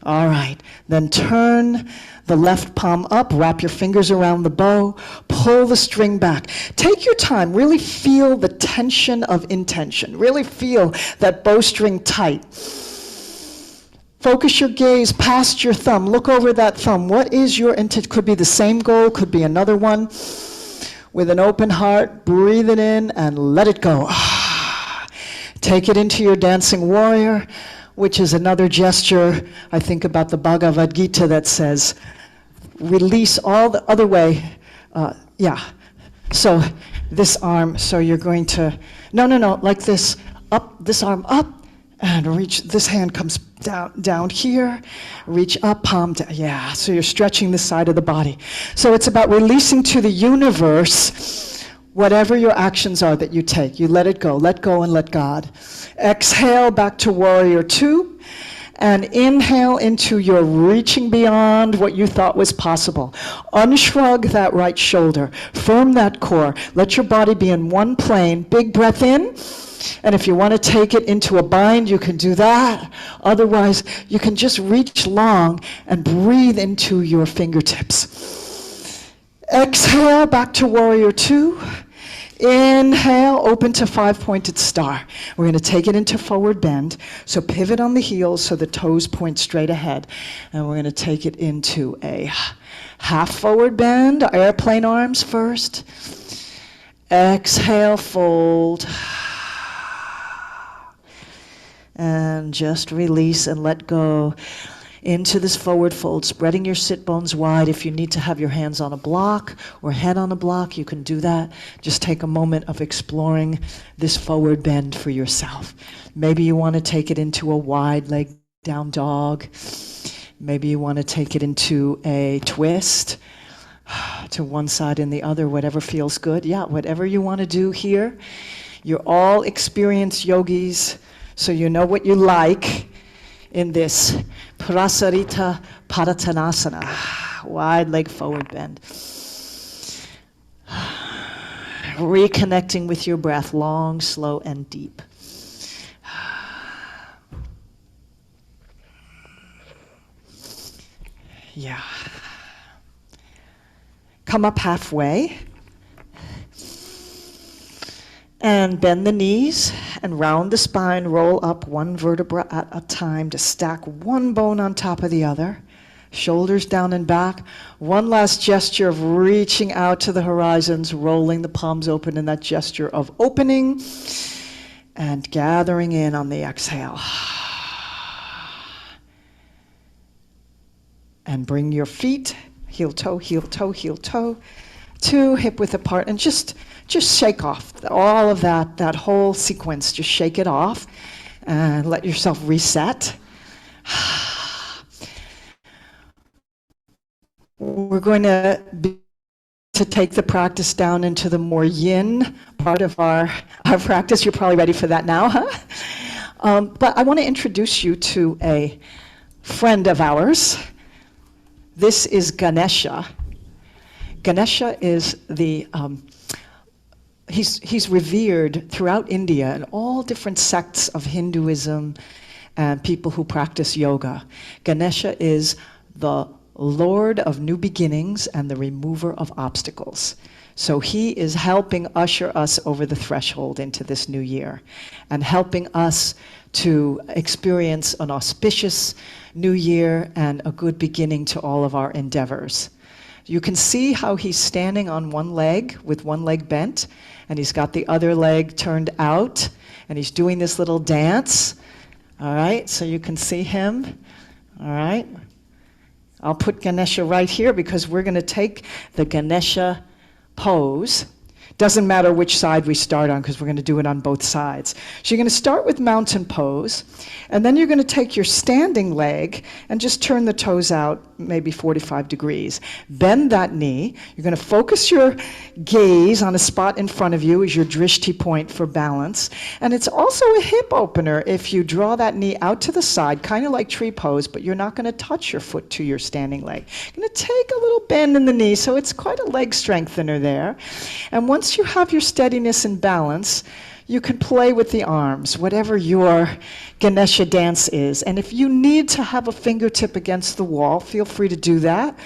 All right, then turn the left palm up, wrap your fingers around the bow, pull the string back. Take your time, really feel the tension of intention. Really feel that bowstring tight. Focus your gaze past your thumb. Look over that thumb. What is your intent? Could be the same goal, could be another one. With an open heart, breathe it in and let it go. Take it into your dancing warrior, which is another gesture. I think about the Bhagavad Gita that says, release all the other way. So this arm, so you're going to, no, like this, up, this arm up, and reach, this hand comes down here, reach up, palm down, so you're stretching the side of the body. So it's about releasing to the universe whatever your actions are that you take. You let it go and let God. Exhale back to Warrior 2, and inhale into your reaching beyond what you thought was possible. Unshrug that right shoulder, firm that core, let your body be in one plane. Big breath in, And if you want to take it into a bind, you can do that. Otherwise, you can just reach long and breathe into your fingertips. Exhale, back to warrior two. Inhale, open to five-pointed star. We're going to take it into forward bend. So pivot on the heels so the toes point straight ahead. And we're going to take it into a half forward bend, airplane arms first. Exhale, fold. And just release and let go into this forward fold, spreading your sit bones wide. If you need to have your hands on a block or head on a block, you can do that. Just take a moment of exploring this forward bend for yourself. Maybe you want to take it into a wide leg down dog. Maybe you want to take it into a twist to one side and the other, whatever feels good. Yeah, whatever you want to do here. You're all experienced yogis, so you know what you like in this Prasarita Parattanasana, wide leg forward bend. Reconnecting with your breath, long, slow, and deep. Yeah. Come up halfway. And bend the knees and round the spine, roll up one vertebra at a time to stack one bone on top of the other. Shoulders down and back. One last gesture of reaching out to the horizons, rolling the palms open in that gesture of opening and gathering in on the exhale. And bring your feet, heel toe, heel toe, heel toe, to hip width apart, and just shake off all of that whole sequence. Just shake it off and let yourself reset. We're going to take the practice down into the more yin part of our practice. You're probably ready for that now, huh? But I want to introduce you to a friend of ours. This is Ganesha. Ganesha is he's revered throughout India in all different sects of Hinduism and people who practice yoga. Ganesha is the Lord of new beginnings and the remover of obstacles. So he is helping usher us over the threshold into this new year and helping us to experience an auspicious new year and a good beginning to all of our endeavors. You can see how he's standing on one leg with one leg bent, and he's got the other leg turned out, and he's doing this little dance. All right, so you can see him. All right. I'll put Ganesha right here because we're going to take the Ganesha pose. Doesn't matter which side we start on because we're going to do it on both sides. So you're going to start with mountain pose, and then you're going to take your standing leg and just turn the toes out maybe 45 degrees. Bend that knee. You're going to focus your gaze on a spot in front of you as your drishti point for balance. And it's also a hip opener if you draw that knee out to the side, kind of like tree pose, but you're not going to touch your foot to your standing leg. You're going to take a little bend in the knee, so it's quite a leg strengthener there. And once you have your steadiness and balance, you can play with the arms, whatever your Ganesha dance is. And if you need to have a fingertip against the wall, feel free to do that.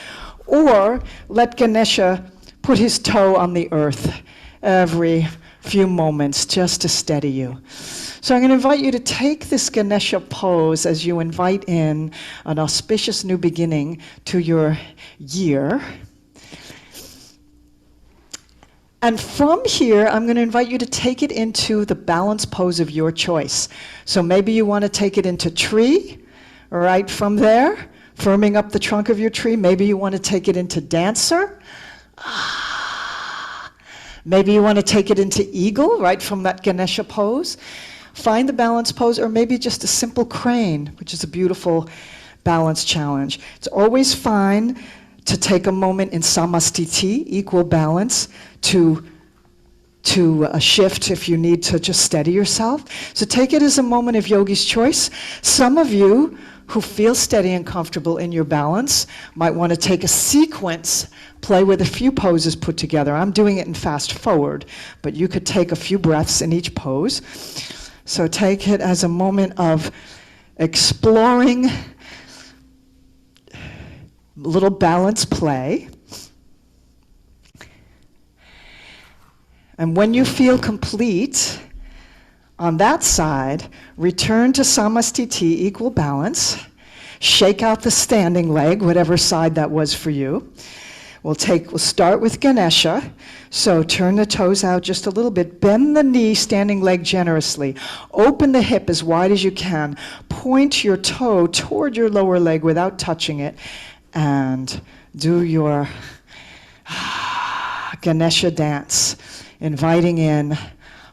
Or let Ganesha put his toe on the earth every few moments just to steady you. So I'm going to invite you to take this Ganesha pose as you invite in an auspicious new beginning to your year. And from here, I'm going to invite you to take it into the balance pose of your choice. So maybe you want to take it into tree, right from there, firming up the trunk of your tree. Maybe you want to take it into dancer. Maybe you want to take it into eagle, right from that Ganesha pose. Find the balance pose, or maybe just a simple crane, which is a beautiful balance challenge. It's always fine to take a moment in samastiti, equal balance, to shift if you need to just steady yourself. So take it as a moment of yogi's choice. Some of you who feel steady and comfortable in your balance might want to take a sequence, play with a few poses put together. I'm doing it in fast forward, but you could take a few breaths in each pose. So take it as a moment of exploring little balance play. And when you feel complete on that side, return to Samastiti, equal balance. Shake out the standing leg, whatever side that was for you. We'll start with Ganesha. So turn the toes out just a little bit. Bend the knee, standing leg generously. Open the hip as wide as you can. Point your toe toward your lower leg without touching it. And do your Ganesha dance, inviting in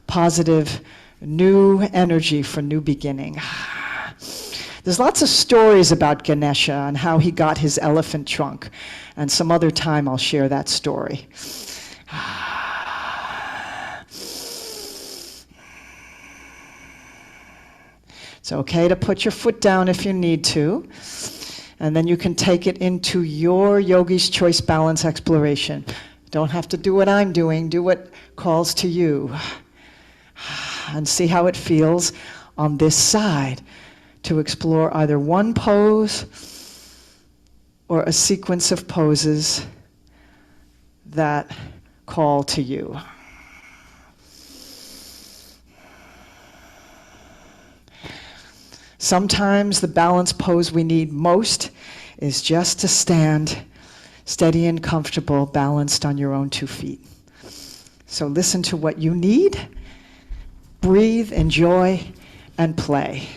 positive new energy for new beginning. There's lots of stories about Ganesha and how he got his elephant trunk, and some other time I'll share that story. It's okay to put your foot down if you need to, and then you can take it into your Yogi's Choice Balance exploration. Don't have to do what I'm doing, do what calls to you. And see how it feels on this side to explore either one pose or a sequence of poses that call to you. Sometimes the balance pose we need most is just to stand steady and comfortable, balanced on your own 2 feet. So listen to what you need. Breathe, enjoy, and play.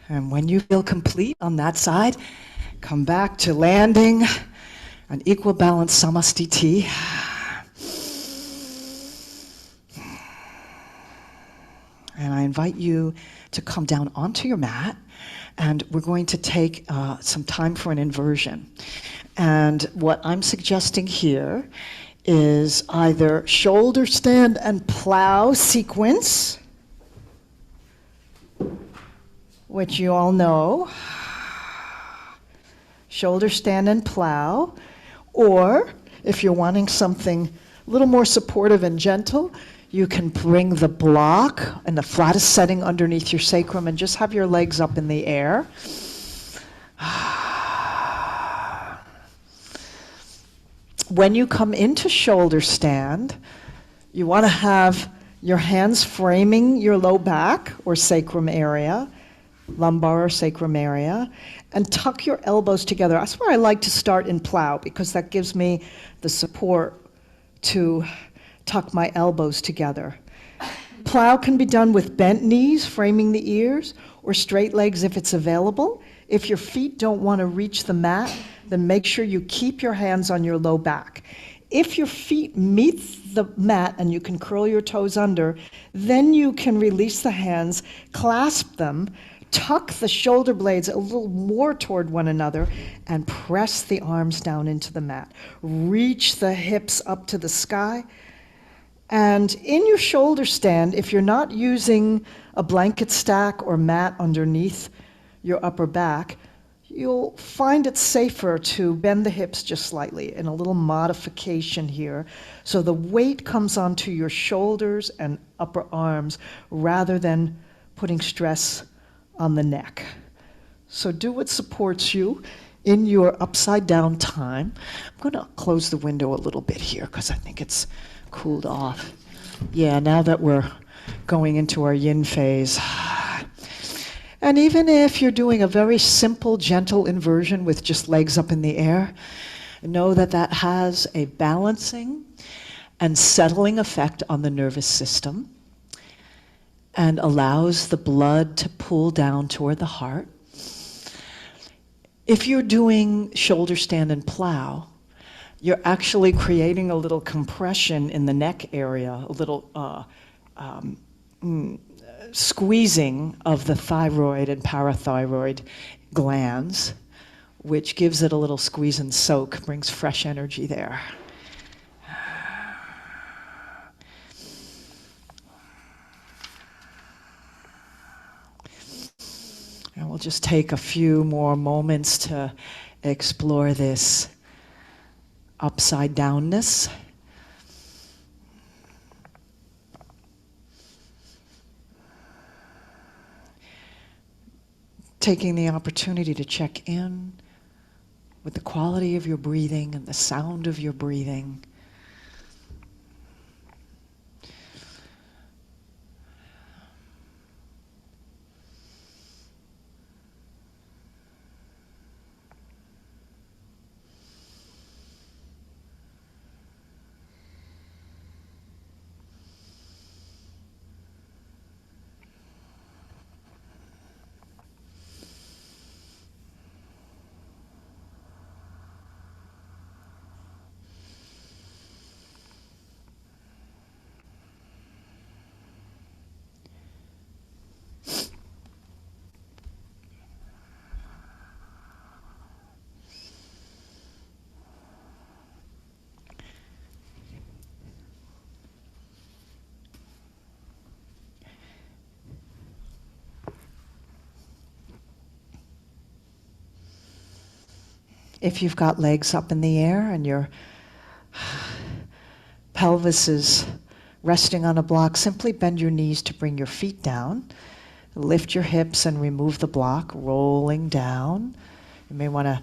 And when you feel complete on that side, come back to landing an equal balance Samastiti. And I invite you to come down onto your mat, and we're going to take some time for an inversion. And what I'm suggesting here is either shoulder stand and plow sequence, which you all know, shoulder stand and plow, or if you're wanting something a little more supportive and gentle, you can bring the block in the flattest setting underneath your sacrum and just have your legs up in the air. When you come into shoulder stand, you want to have your hands framing your low back or sacrum area, lumbar or sacrum area, and tuck your elbows together. That's where I like to start in plow, because that gives me the support to tuck my elbows together. Plow can be done with bent knees, framing the ears, or straight legs if it's available. If your feet don't want to reach the mat, then make sure you keep your hands on your low back. If your feet meet the mat and you can curl your toes under, then you can release the hands, clasp them, tuck the shoulder blades a little more toward one another, and press the arms down into the mat. Reach the hips up to the sky. And in your shoulder stand, if you're not using a blanket stack or mat underneath your upper back, you'll find it safer to bend the hips just slightly in a little modification here. So the weight comes onto your shoulders and upper arms rather than putting stress on the neck. So do what supports you in your upside down time. I'm going to close the window a little bit here because I think it's cooled off. Yeah, now that we're going into our yin phase. And even if you're doing a very simple, gentle inversion with just legs up in the air, know that that has a balancing and settling effect on the nervous system and allows the blood to pool down toward the heart. If you're doing shoulder stand and plow, you're actually creating a little compression in the neck area, a little squeezing of the thyroid and parathyroid glands, which gives it a little squeeze and soak, brings fresh energy there. And we'll just take a few more moments to explore this upside downness. Taking the opportunity to check in with the quality of your breathing and the sound of your breathing. If you've got legs up in the air and your pelvis is resting on a block, simply bend your knees to bring your feet down. Lift your hips and remove the block, rolling down. You may want to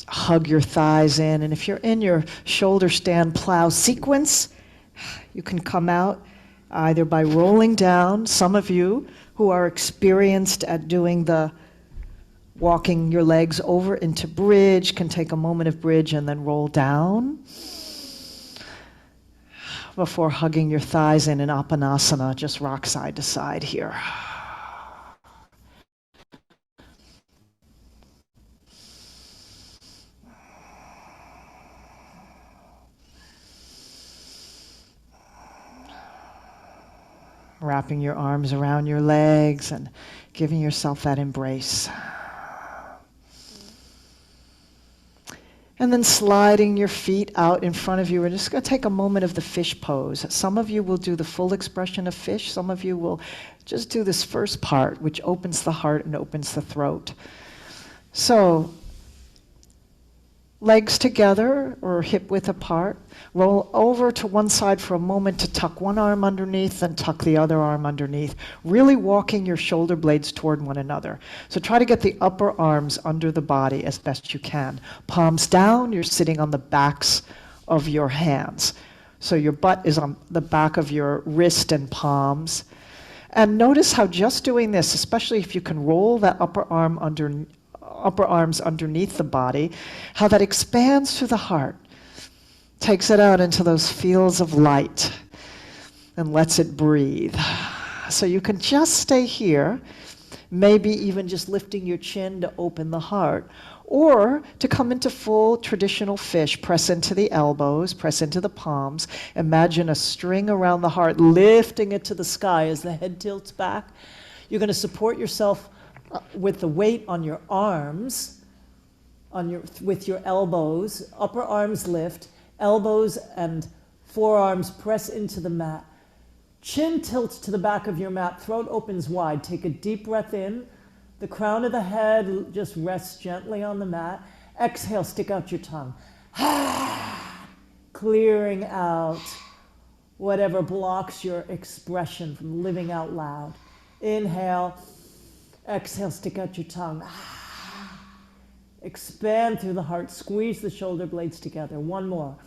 hug your thighs in. And if you're in your shoulder stand plow sequence, you can come out either by rolling down. Some of you who are experienced at doing the walking your legs over into bridge can take a moment of bridge and then roll down before hugging your thighs in Apanasana. Just rock side to side here. Wrapping your arms around your legs and giving yourself that embrace. And then sliding your feet out in front of you. We're just going to take a moment of the fish pose. Some of you will do the full expression of fish. Some of you will just do this first part, which opens the heart and opens the throat. So, legs together or hip width apart. Roll over to one side for a moment to tuck one arm underneath, then tuck the other arm underneath, really walking your shoulder blades toward one another. So try to get the upper arms under the body as best you can. Palms down, you're sitting on the backs of your hands. So your butt is on the back of your wrist and palms. And notice how just doing this, especially if you can roll that upper arms underneath the body, how that expands through the heart, takes it out into those fields of light and lets it breathe. So you can just stay here, maybe even just lifting your chin to open the heart, or to come into full traditional fish. Press into the elbows, press into the palms. Imagine a string around the heart, lifting it to the sky as the head tilts back. You're going to support yourself with the weight on your arms, with your elbows. Upper arms lift, elbows and forearms press into the mat. Chin tilts to the back of your mat, throat opens wide. Take a deep breath in. The crown of the head just rests gently on the mat. Exhale, stick out your tongue. Clearing out whatever blocks your expression from living out loud. Inhale. Exhale, stick out your tongue. Expand through the heart. Squeeze the shoulder blades together. One more.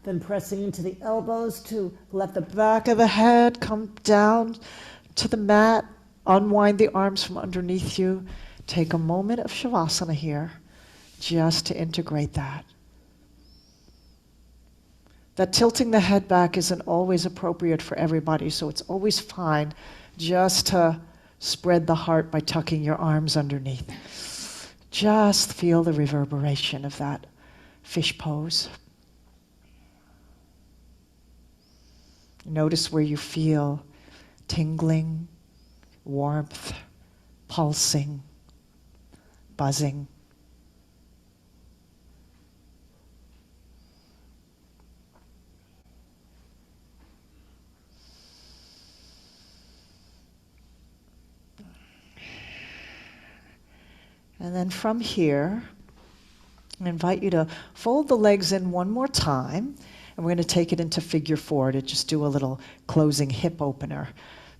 Then pressing into the elbows to let the back of the head come down to the mat. Unwind the arms from underneath you. Take a moment of Shavasana here just to integrate that. That tilting the head back isn't always appropriate for everybody, so it's always fine just to spread the heart by tucking your arms underneath. Just feel the reverberation of that fish pose. Notice where you feel tingling, warmth, pulsing, buzzing. And then from here, I invite you to fold the legs in one more time, and we're going to take it into figure 4 to just do a little closing hip opener.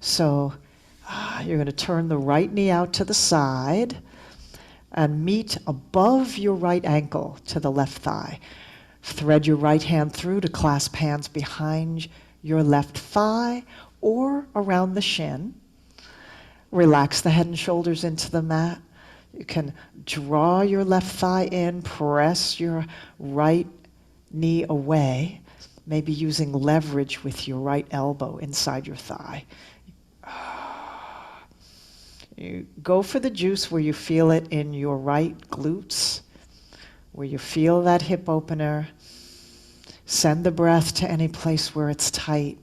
So you're going to turn the right knee out to the side and meet above your right ankle to the left thigh. Thread your right hand through to clasp hands behind your left thigh or around the shin. Relax the head and shoulders into the mat. You can draw your left thigh in, press your right knee away, maybe using leverage with your right elbow inside your thigh. You go for the juice where you feel it in your right glutes, where you feel that hip opener. Send the breath to any place where it's tight.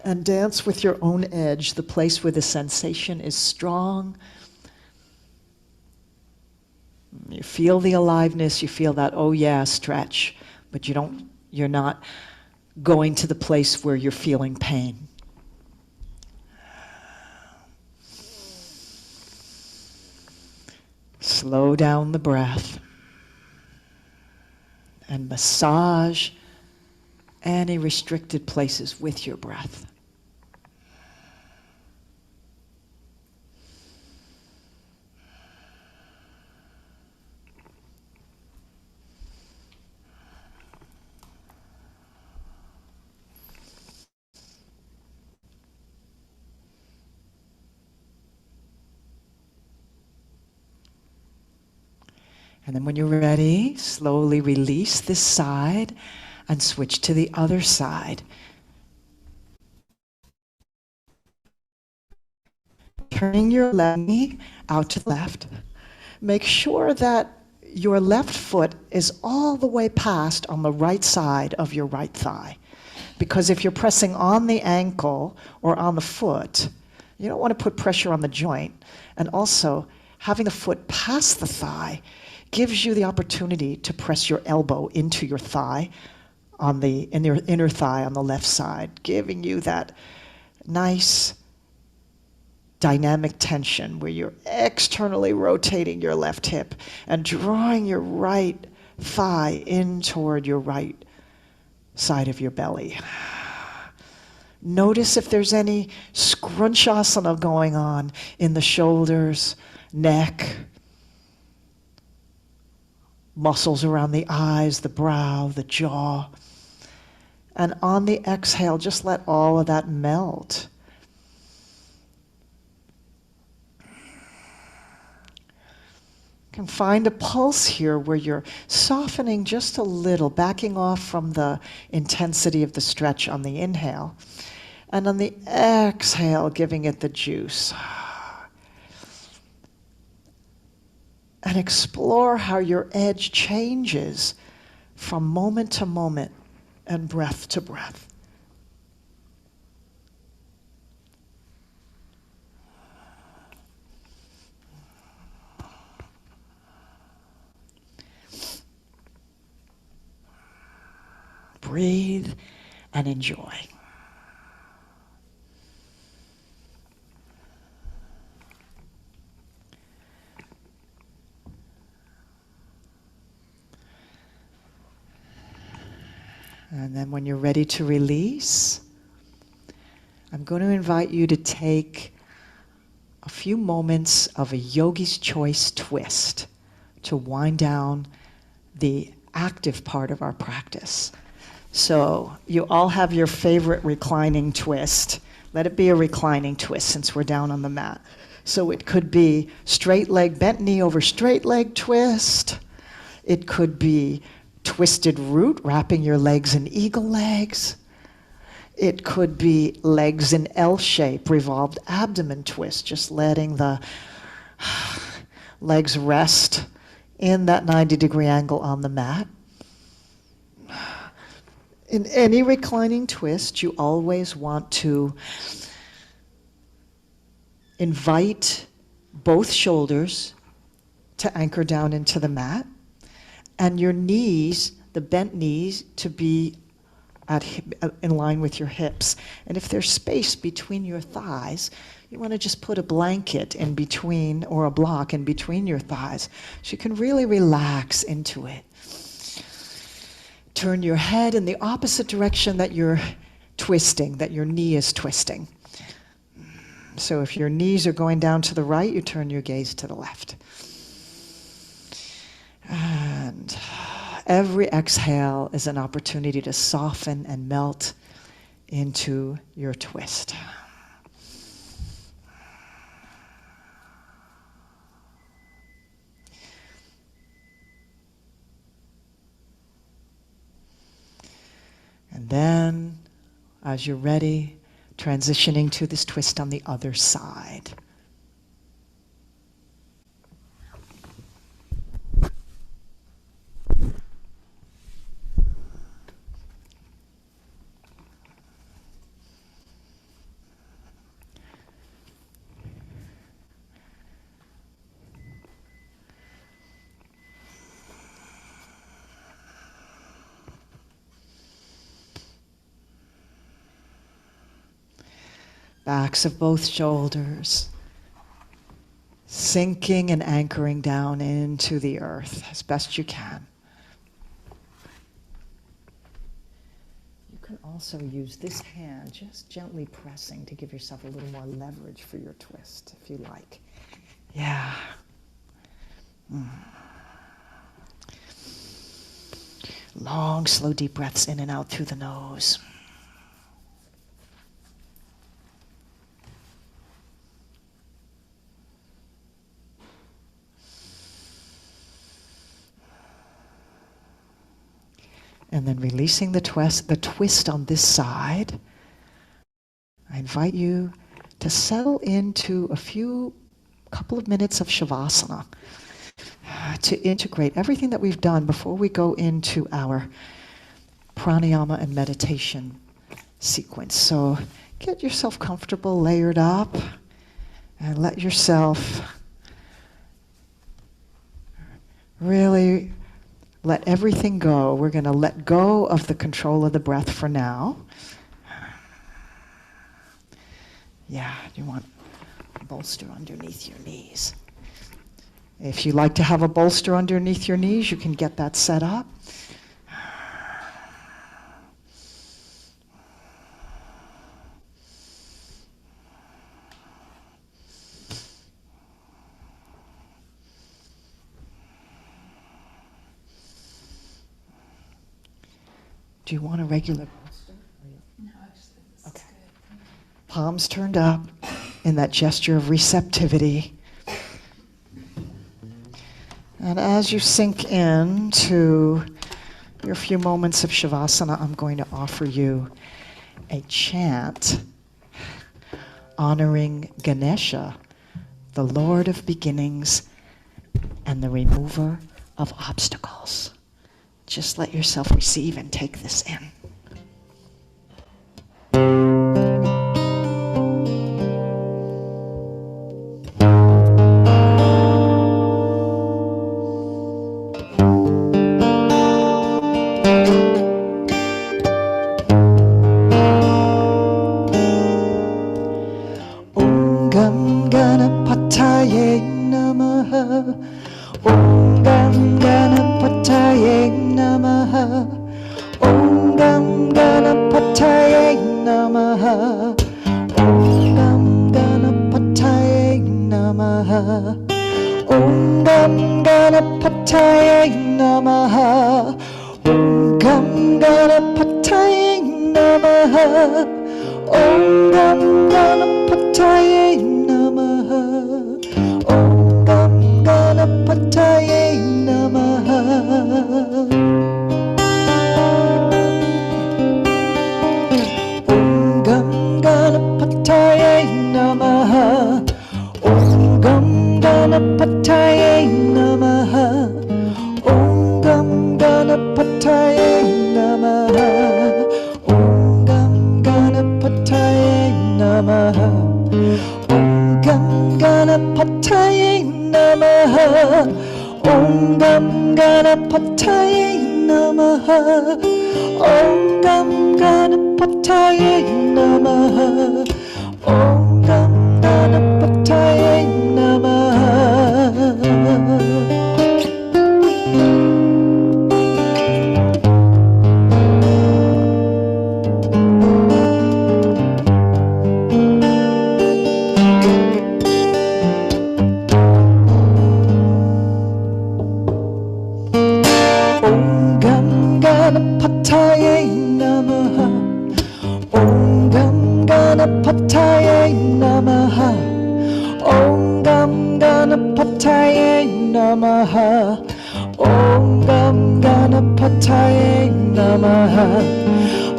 And dance with your own edge, the place where the sensation is strong. You feel the aliveness, you feel that, oh yeah, stretch, but you're not going to the place where you're feeling pain. Slow down the breath and massage any restricted places with your breath. And then when you're ready, slowly release this side and switch to the other side. Turning your left knee out to the left. Make sure that your left foot is all the way past on the right side of your right thigh. Because if you're pressing on the ankle or on the foot, you don't want to put pressure on the joint. And also, having the foot past the thigh gives you the opportunity to press your elbow into your thigh, in your inner thigh on the left side, giving you that nice dynamic tension where you're externally rotating your left hip and drawing your right thigh in toward your right side of your belly. Notice if there's any scrunchasana going on in the shoulders, neck, muscles around the eyes, the brow, the jaw. And on the exhale, just let all of that melt. You can find a pulse here where you're softening just a little, backing off from the intensity of the stretch on the inhale. And on the exhale, giving it the juice. And explore how your edge changes from moment to moment and breath to breath. Breathe and enjoy. And then when you're ready to release, I'm going to invite you to take a few moments of a yogi's choice twist to wind down the active part of our practice. So you all have your favorite reclining twist. Let it be a reclining twist since we're down on the mat. So it could be straight leg, bent knee over straight leg twist. It could be twisted root, wrapping your legs in eagle legs. It could be legs in L shape, revolved abdomen twist, just letting the legs rest in that 90-degree angle on the mat. In any reclining twist, you always want to invite both shoulders to anchor down into the mat, and your knees, the bent knees, to be in line with your hips. And if there's space between your thighs, you want to just put a blanket in between, or a block in between your thighs, so you can really relax into it. Turn your head in the opposite direction that you're twisting, that your knee is twisting. So if your knees are going down to the right, you turn your gaze to the left. And every exhale is an opportunity to soften and melt into your twist. And then, as you're ready, transitioning to this twist on the other side. Backs of both shoulders, sinking and anchoring down into the earth as best you can. You can also use this hand, just gently pressing to give yourself a little more leverage for your twist, if you like. Yeah. Long, slow, deep breaths in and out through the nose. And then releasing the twist on this side. I invite you to settle into couple of minutes of Shavasana to integrate everything that we've done before we go into our pranayama and meditation sequence. So get yourself comfortable, layered up, and let yourself really let everything go. We're going to let go of the control of the breath for now. Yeah, you want a bolster underneath your knees. If you like to have a bolster underneath your knees, you can get that set up. Do you want a regular bolster? No, actually, this is good. Palms turned up in that gesture of receptivity. And as you sink into your few moments of Shavasana, I'm going to offer you a chant honoring Ganesha, the Lord of beginnings and the remover of obstacles. Just let yourself receive and take this in. Om Gam Ganapataye Namaha. Om Gam Ganapataye Namaha. Om Gam Ganapataye Namaha. Om Gam Ganapataye Namaha. Om Gam Ganapataye Namaha. Om Gam Ganapataye Namaha. Om Gam Ganapataye Namaha. Om Gam Ganapataye Namaha. Om Gam Ganapataye Namaha. Om Gam Ganapataye Namaha. Om Gam Ganapataye Namaha. Namaha. Om Gam Ganapataye Namaha. Om Gam Ganapataye Namaha. Om Gam Ganapataye Namaha. Om Gam Ganapataye Namaha. Om Gam Ganapataye Namaha. Om Gam Ganapataye Namaha. Om Gam Ganapataye Namaha. Om Gam Ganapataye Namaha.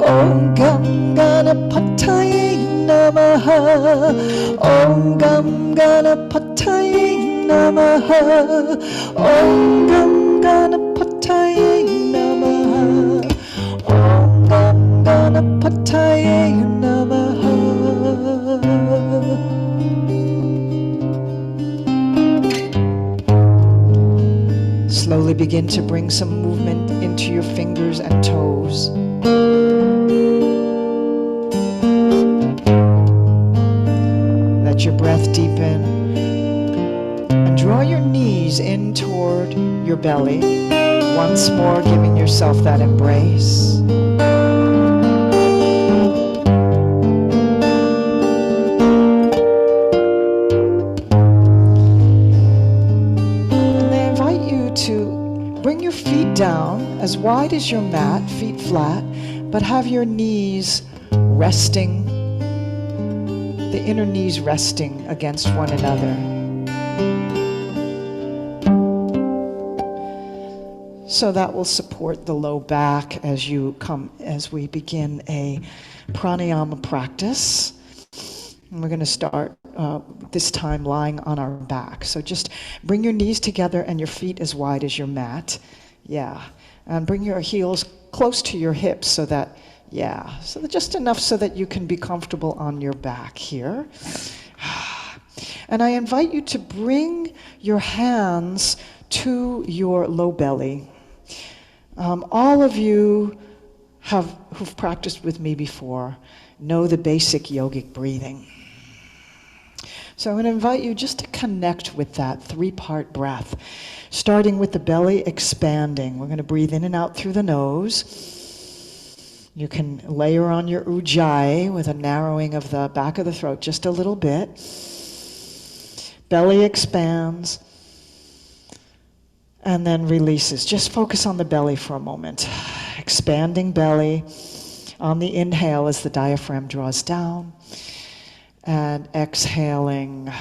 Om Gam Ganapataye Namaha. Om Gam Ganapataye Namaha. Om Gam Ganapataye Namaha. Om Gam Ganapataye Namaha. Slowly begin to bring some movement into your fingers and toes. Let your breath deepen and draw your knees in toward your belly. Once more, giving yourself that embrace. And I invite you to bring your feet down as wide as your mat, feet flat, but have your knees resting, the inner knees resting against one another. So that will support the low back as we begin a pranayama practice. And we're going to start this time lying on our back. So just bring your knees together and your feet as wide as your mat. Yeah. And bring your heels close to your hips so that just enough so that you can be comfortable on your back here. And I invite you to bring your hands to your low belly. All of you who've practiced with me before know the basic yogic breathing. So I'm going to invite you just to connect with that three-part breath, starting with the belly expanding. We're going to breathe in and out through the nose. You can layer on your ujjayi with a narrowing of the back of the throat just a little bit. Belly expands and then releases. Just focus on the belly for a moment. Expanding belly on the inhale as the diaphragm draws down, and exhaling,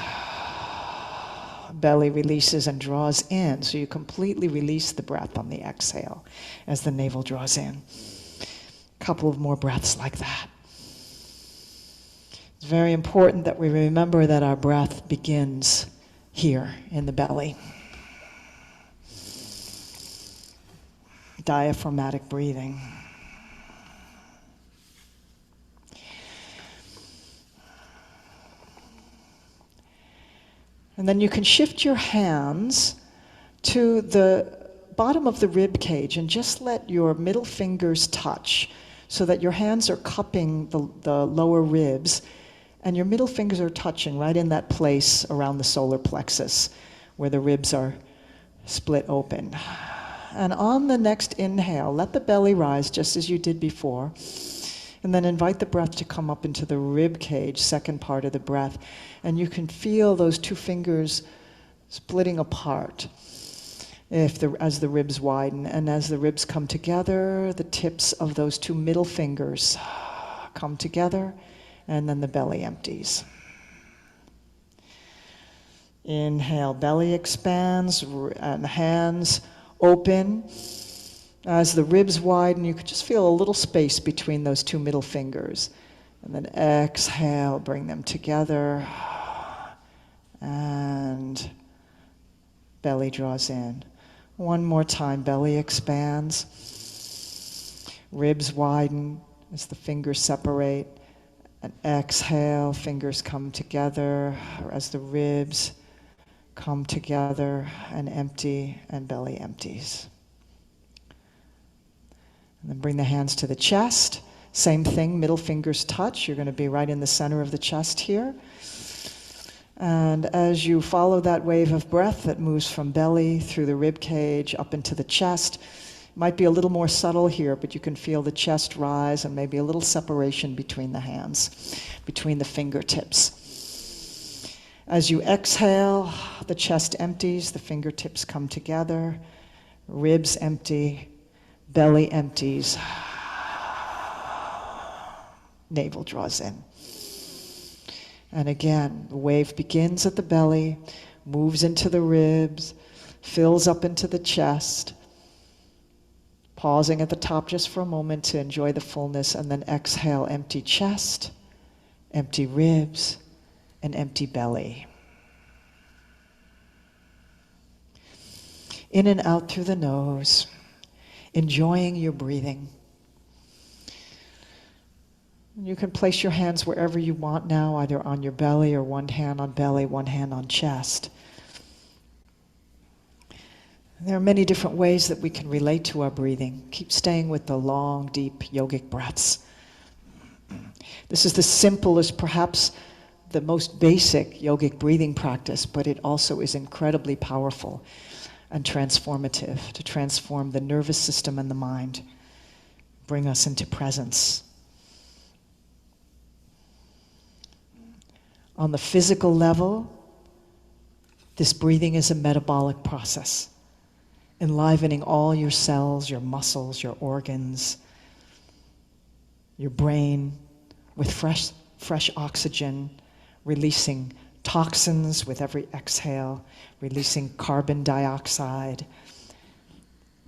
belly releases and draws in. So you completely release the breath on the exhale as the navel draws in. A couple of more breaths like that. It's very important that we remember that our breath begins here in the belly. Diaphragmatic breathing. And then you can shift your hands to the bottom of the rib cage and just let your middle fingers touch so that your hands are cupping the lower ribs and your middle fingers are touching right in that place around the solar plexus where the ribs are split open. And on the next inhale, let the belly rise just as you did before. And then invite the breath to come up into the rib cage, second part of the breath. And you can feel those two fingers splitting apart as the ribs widen. And as the ribs come together, the tips of those two middle fingers come together, and then the belly empties. Inhale, belly expands, and hands open. As the ribs widen, you could just feel a little space between those two middle fingers. And then exhale, bring them together. And belly draws in. One more time, belly expands. Ribs widen as the fingers separate. And exhale, fingers come together as the ribs come together and empty and belly empties. And then bring the hands to the chest. Same thing, middle fingers touch. You're going to be right in the center of the chest here. And as you follow that wave of breath that moves from belly through the rib cage up into the chest, it might be a little more subtle here, but you can feel the chest rise and maybe a little separation between the hands, between the fingertips. As you exhale, the chest empties, the fingertips come together, ribs empty, belly empties, navel draws in. And again, the wave begins at the belly, moves into the ribs, fills up into the chest, pausing at the top just for a moment to enjoy the fullness, and then exhale, empty chest, empty ribs, and empty belly. In and out through the nose, enjoying your breathing. You can place your hands wherever you want now, either on your belly or one hand on belly, one hand on chest. There are many different ways that we can relate to our breathing. Keep staying with the long, deep yogic breaths. This is the simplest, perhaps the most basic yogic breathing practice, but it also is incredibly powerful and transformative to transform the nervous system and the mind, bring us into presence. On the physical level, this breathing is a metabolic process, enlivening all your cells, your muscles, your organs, your brain with fresh oxygen, releasing toxins with every exhale, releasing carbon dioxide.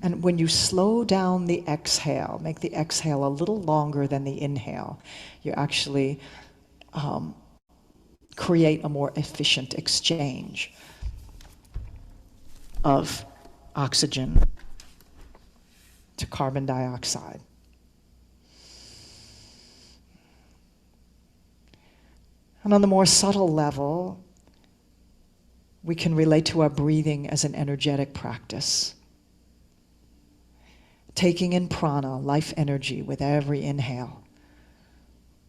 And when you slow down the exhale, make the exhale a little longer than the inhale, you actually create a more efficient exchange of oxygen to carbon dioxide. And on the more subtle level, we can relate to our breathing as an energetic practice. Taking in prana, life energy, with every inhale.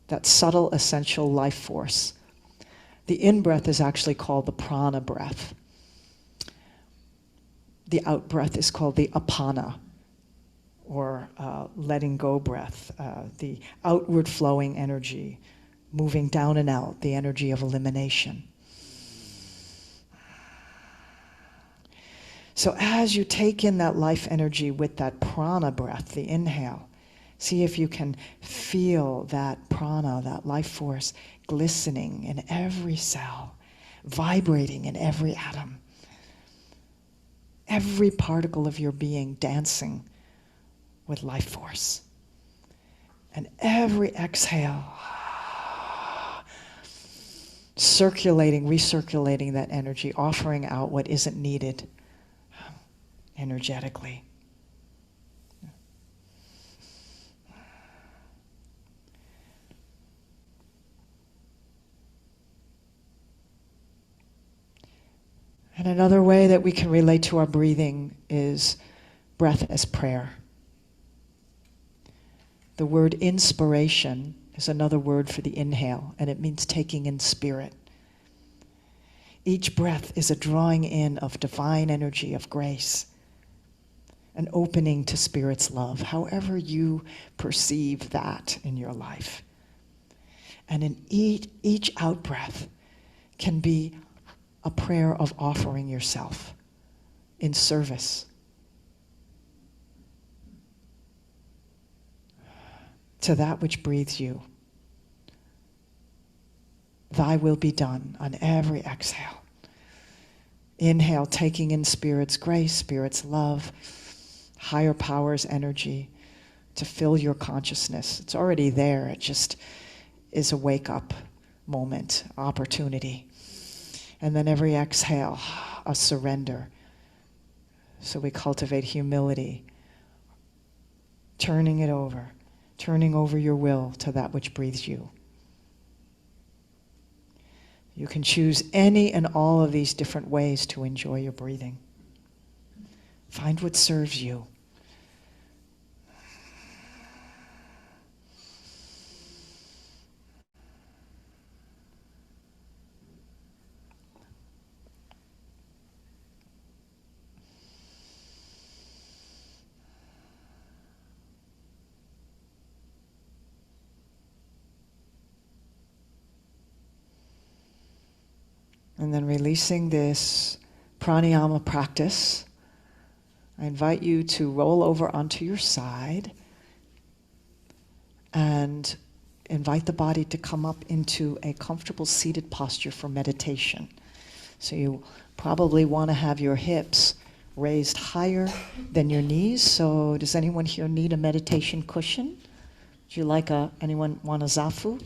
That subtle, essential life force. The in-breath is actually called the prana breath. The out-breath is called the apana, or letting go breath, the outward flowing energy, moving down and out, the energy of elimination. So as you take in that life energy with that prana breath, the inhale, see if you can feel that prana, that life force, glistening in every cell, vibrating in every atom, every particle of your being dancing with life force. And every exhale, circulating, recirculating that energy, offering out what isn't needed energetically. And another way that we can relate to our breathing is breath as prayer. The word inspiration is another word for the inhale, and it means taking in spirit. Each breath is a drawing in of divine energy, of grace, an opening to Spirit's love, however you perceive that in your life. And in each out-breath can be a prayer of offering yourself in service to that which breathes you. Thy will be done on every exhale. Inhale, taking in Spirit's grace, Spirit's love, higher powers energy to fill your consciousness. It's already there. It just is a wake-up moment, opportunity. And then every exhale, a surrender. So we cultivate humility, turning over your will to that which breathes you. You can choose any and all of these different ways to enjoy your breathing. Find what serves you. And then releasing this pranayama practice, I invite you to roll over onto your side and invite the body to come up into a comfortable seated posture for meditation. So you probably want to have your hips raised higher than your knees. So does anyone here need a meditation cushion? Would you like anyone want a zafu?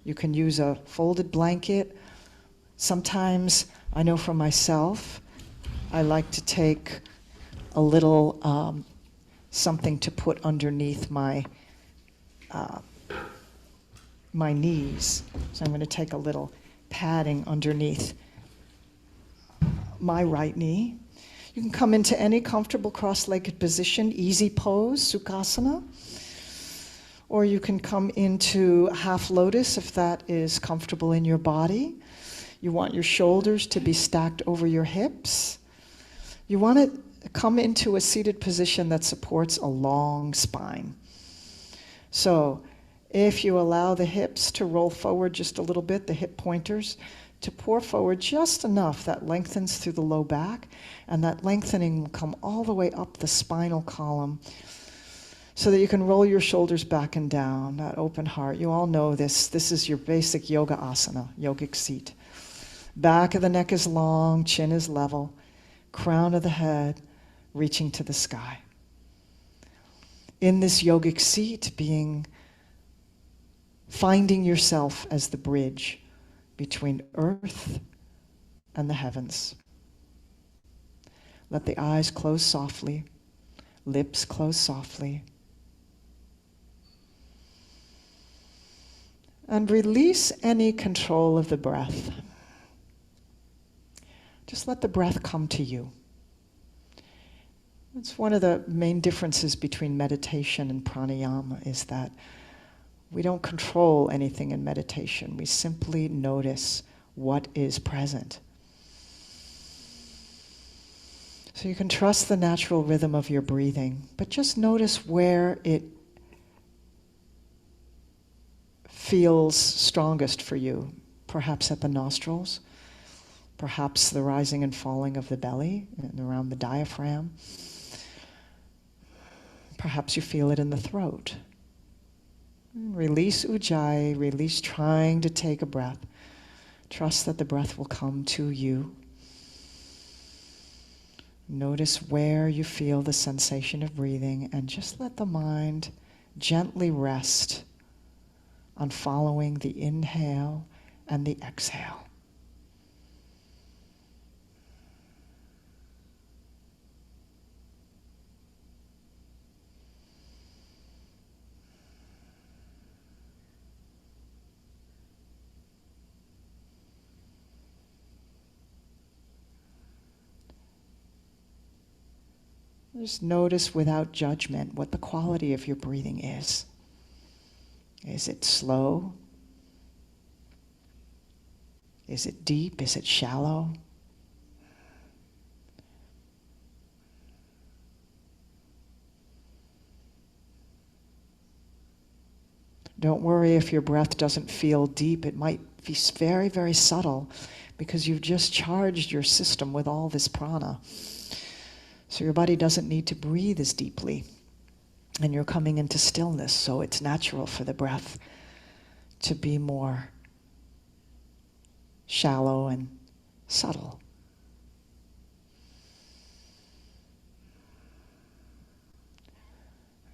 You can use a folded blanket. Sometimes, I know for myself, I like to take a little something to put underneath my knees. So I'm going to take a little padding underneath my right knee. You can come into any comfortable cross-legged position, easy pose, Sukhasana. Or you can come into half lotus if that is comfortable in your body. You want your shoulders to be stacked over your hips. You want to come into a seated position that supports a long spine. So if you allow the hips to roll forward just a little bit, the hip pointers, to pour forward just enough that lengthens through the low back, and that lengthening will come all the way up the spinal column so that you can roll your shoulders back and down, that open heart. You all know this. This is your basic yoga asana, yogic seat. Back of the neck is long, chin is level, crown of the head reaching to the sky. In this yogic seat, finding yourself as the bridge between earth and the heavens. Let the eyes close softly, lips close softly. And release any control of the breath. Just let the breath come to you. It's one of the main differences between meditation and pranayama is that we don't control anything in meditation. We simply notice what is present. So you can trust the natural rhythm of your breathing, but just notice where it feels strongest for you. Perhaps at the nostrils, perhaps the rising and falling of the belly and around the diaphragm. Perhaps you feel it in the throat. Release ujjayi, release trying to take a breath. Trust that the breath will come to you. Notice where you feel the sensation of breathing and just let the mind gently rest on following the inhale and the exhale. Just notice without judgment what the quality of your breathing is. Is it slow? Is it deep? Is it shallow? Don't worry if your breath doesn't feel deep. It might be very, very subtle because you've just charged your system with all this prana. So your body doesn't need to breathe as deeply. And you're coming into stillness, so it's natural for the breath to be more shallow and subtle.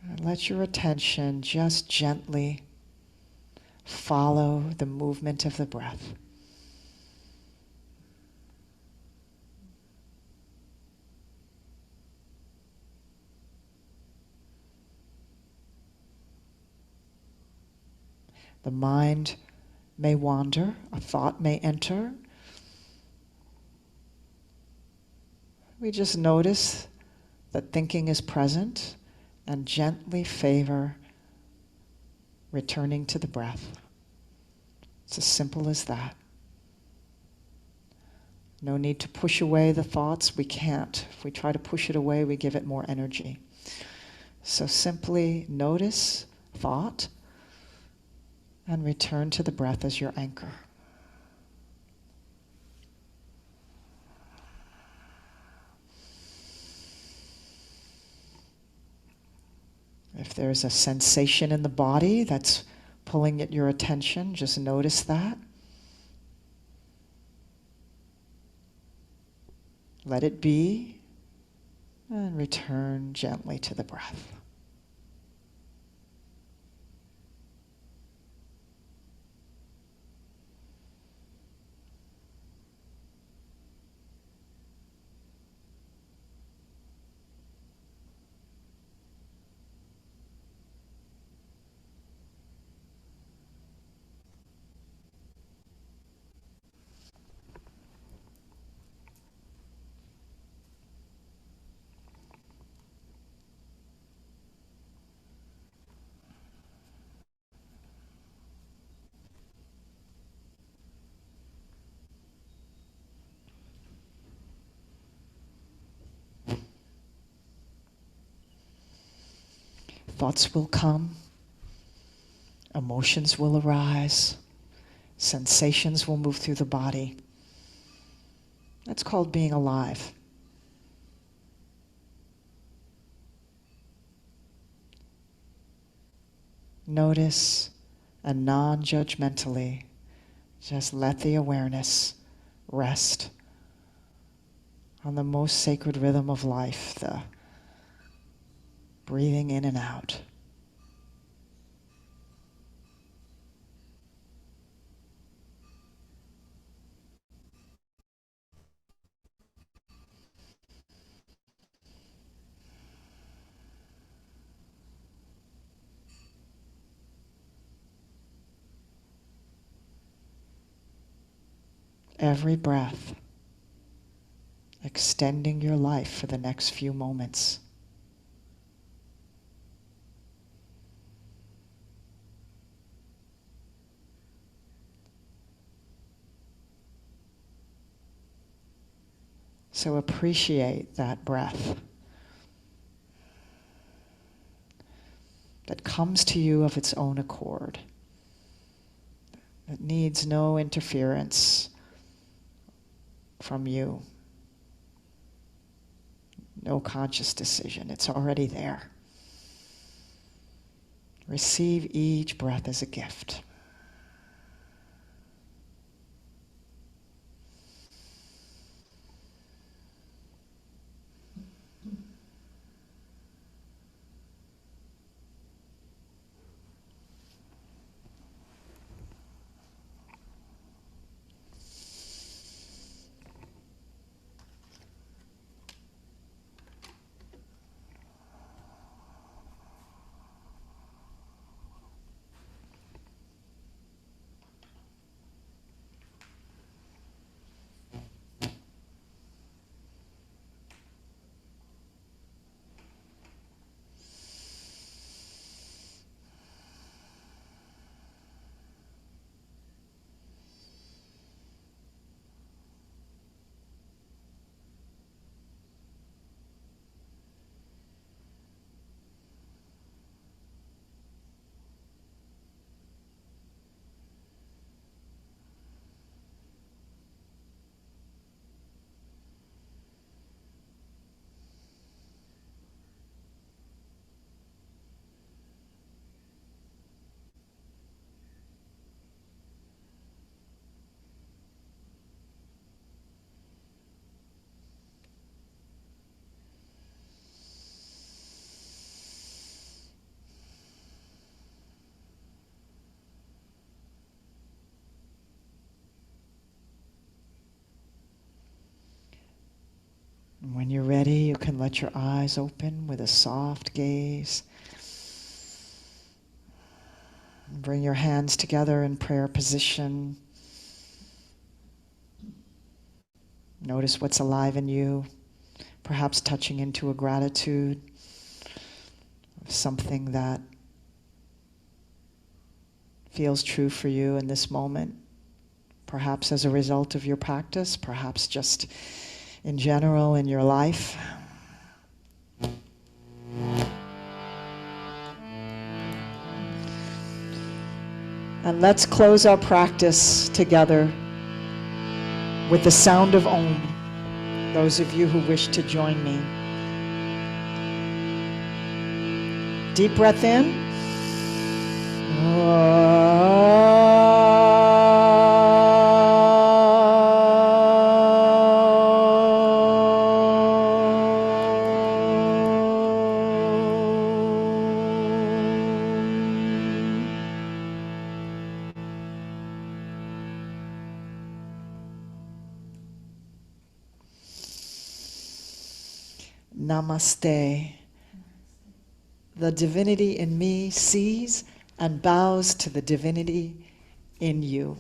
And let your attention just gently follow the movement of the breath. The mind may wander, a thought may enter. We just notice that thinking is present and gently favor returning to the breath. It's as simple as that. No need to push away the thoughts. We can't. If we try to push it away, we give it more energy. So simply notice thought and return to the breath as your anchor. If there's a sensation in the body that's pulling at your attention, just notice that. Let it be, and return gently to the breath. Thoughts will come, emotions will arise, sensations will move through the body. That's called being alive. Notice and non-judgmentally, just let the awareness rest on the most sacred rhythm of life, the breathing in and out. Every breath, extending your life for the next few moments. So appreciate that breath that comes to you of its own accord, that needs no interference from you, no conscious decision. It's already there. Receive each breath as a gift. And when you're ready, you can let your eyes open with a soft gaze. Bring your hands together in prayer position. Notice what's alive in you, perhaps touching into a gratitude of something that feels true for you in this moment, perhaps as a result of your practice, perhaps just in general in your life. And let's close our practice together with the sound of Om, those of you who wish to join me. Deep breath in. Namaste. The divinity in me sees and bows to the divinity in you.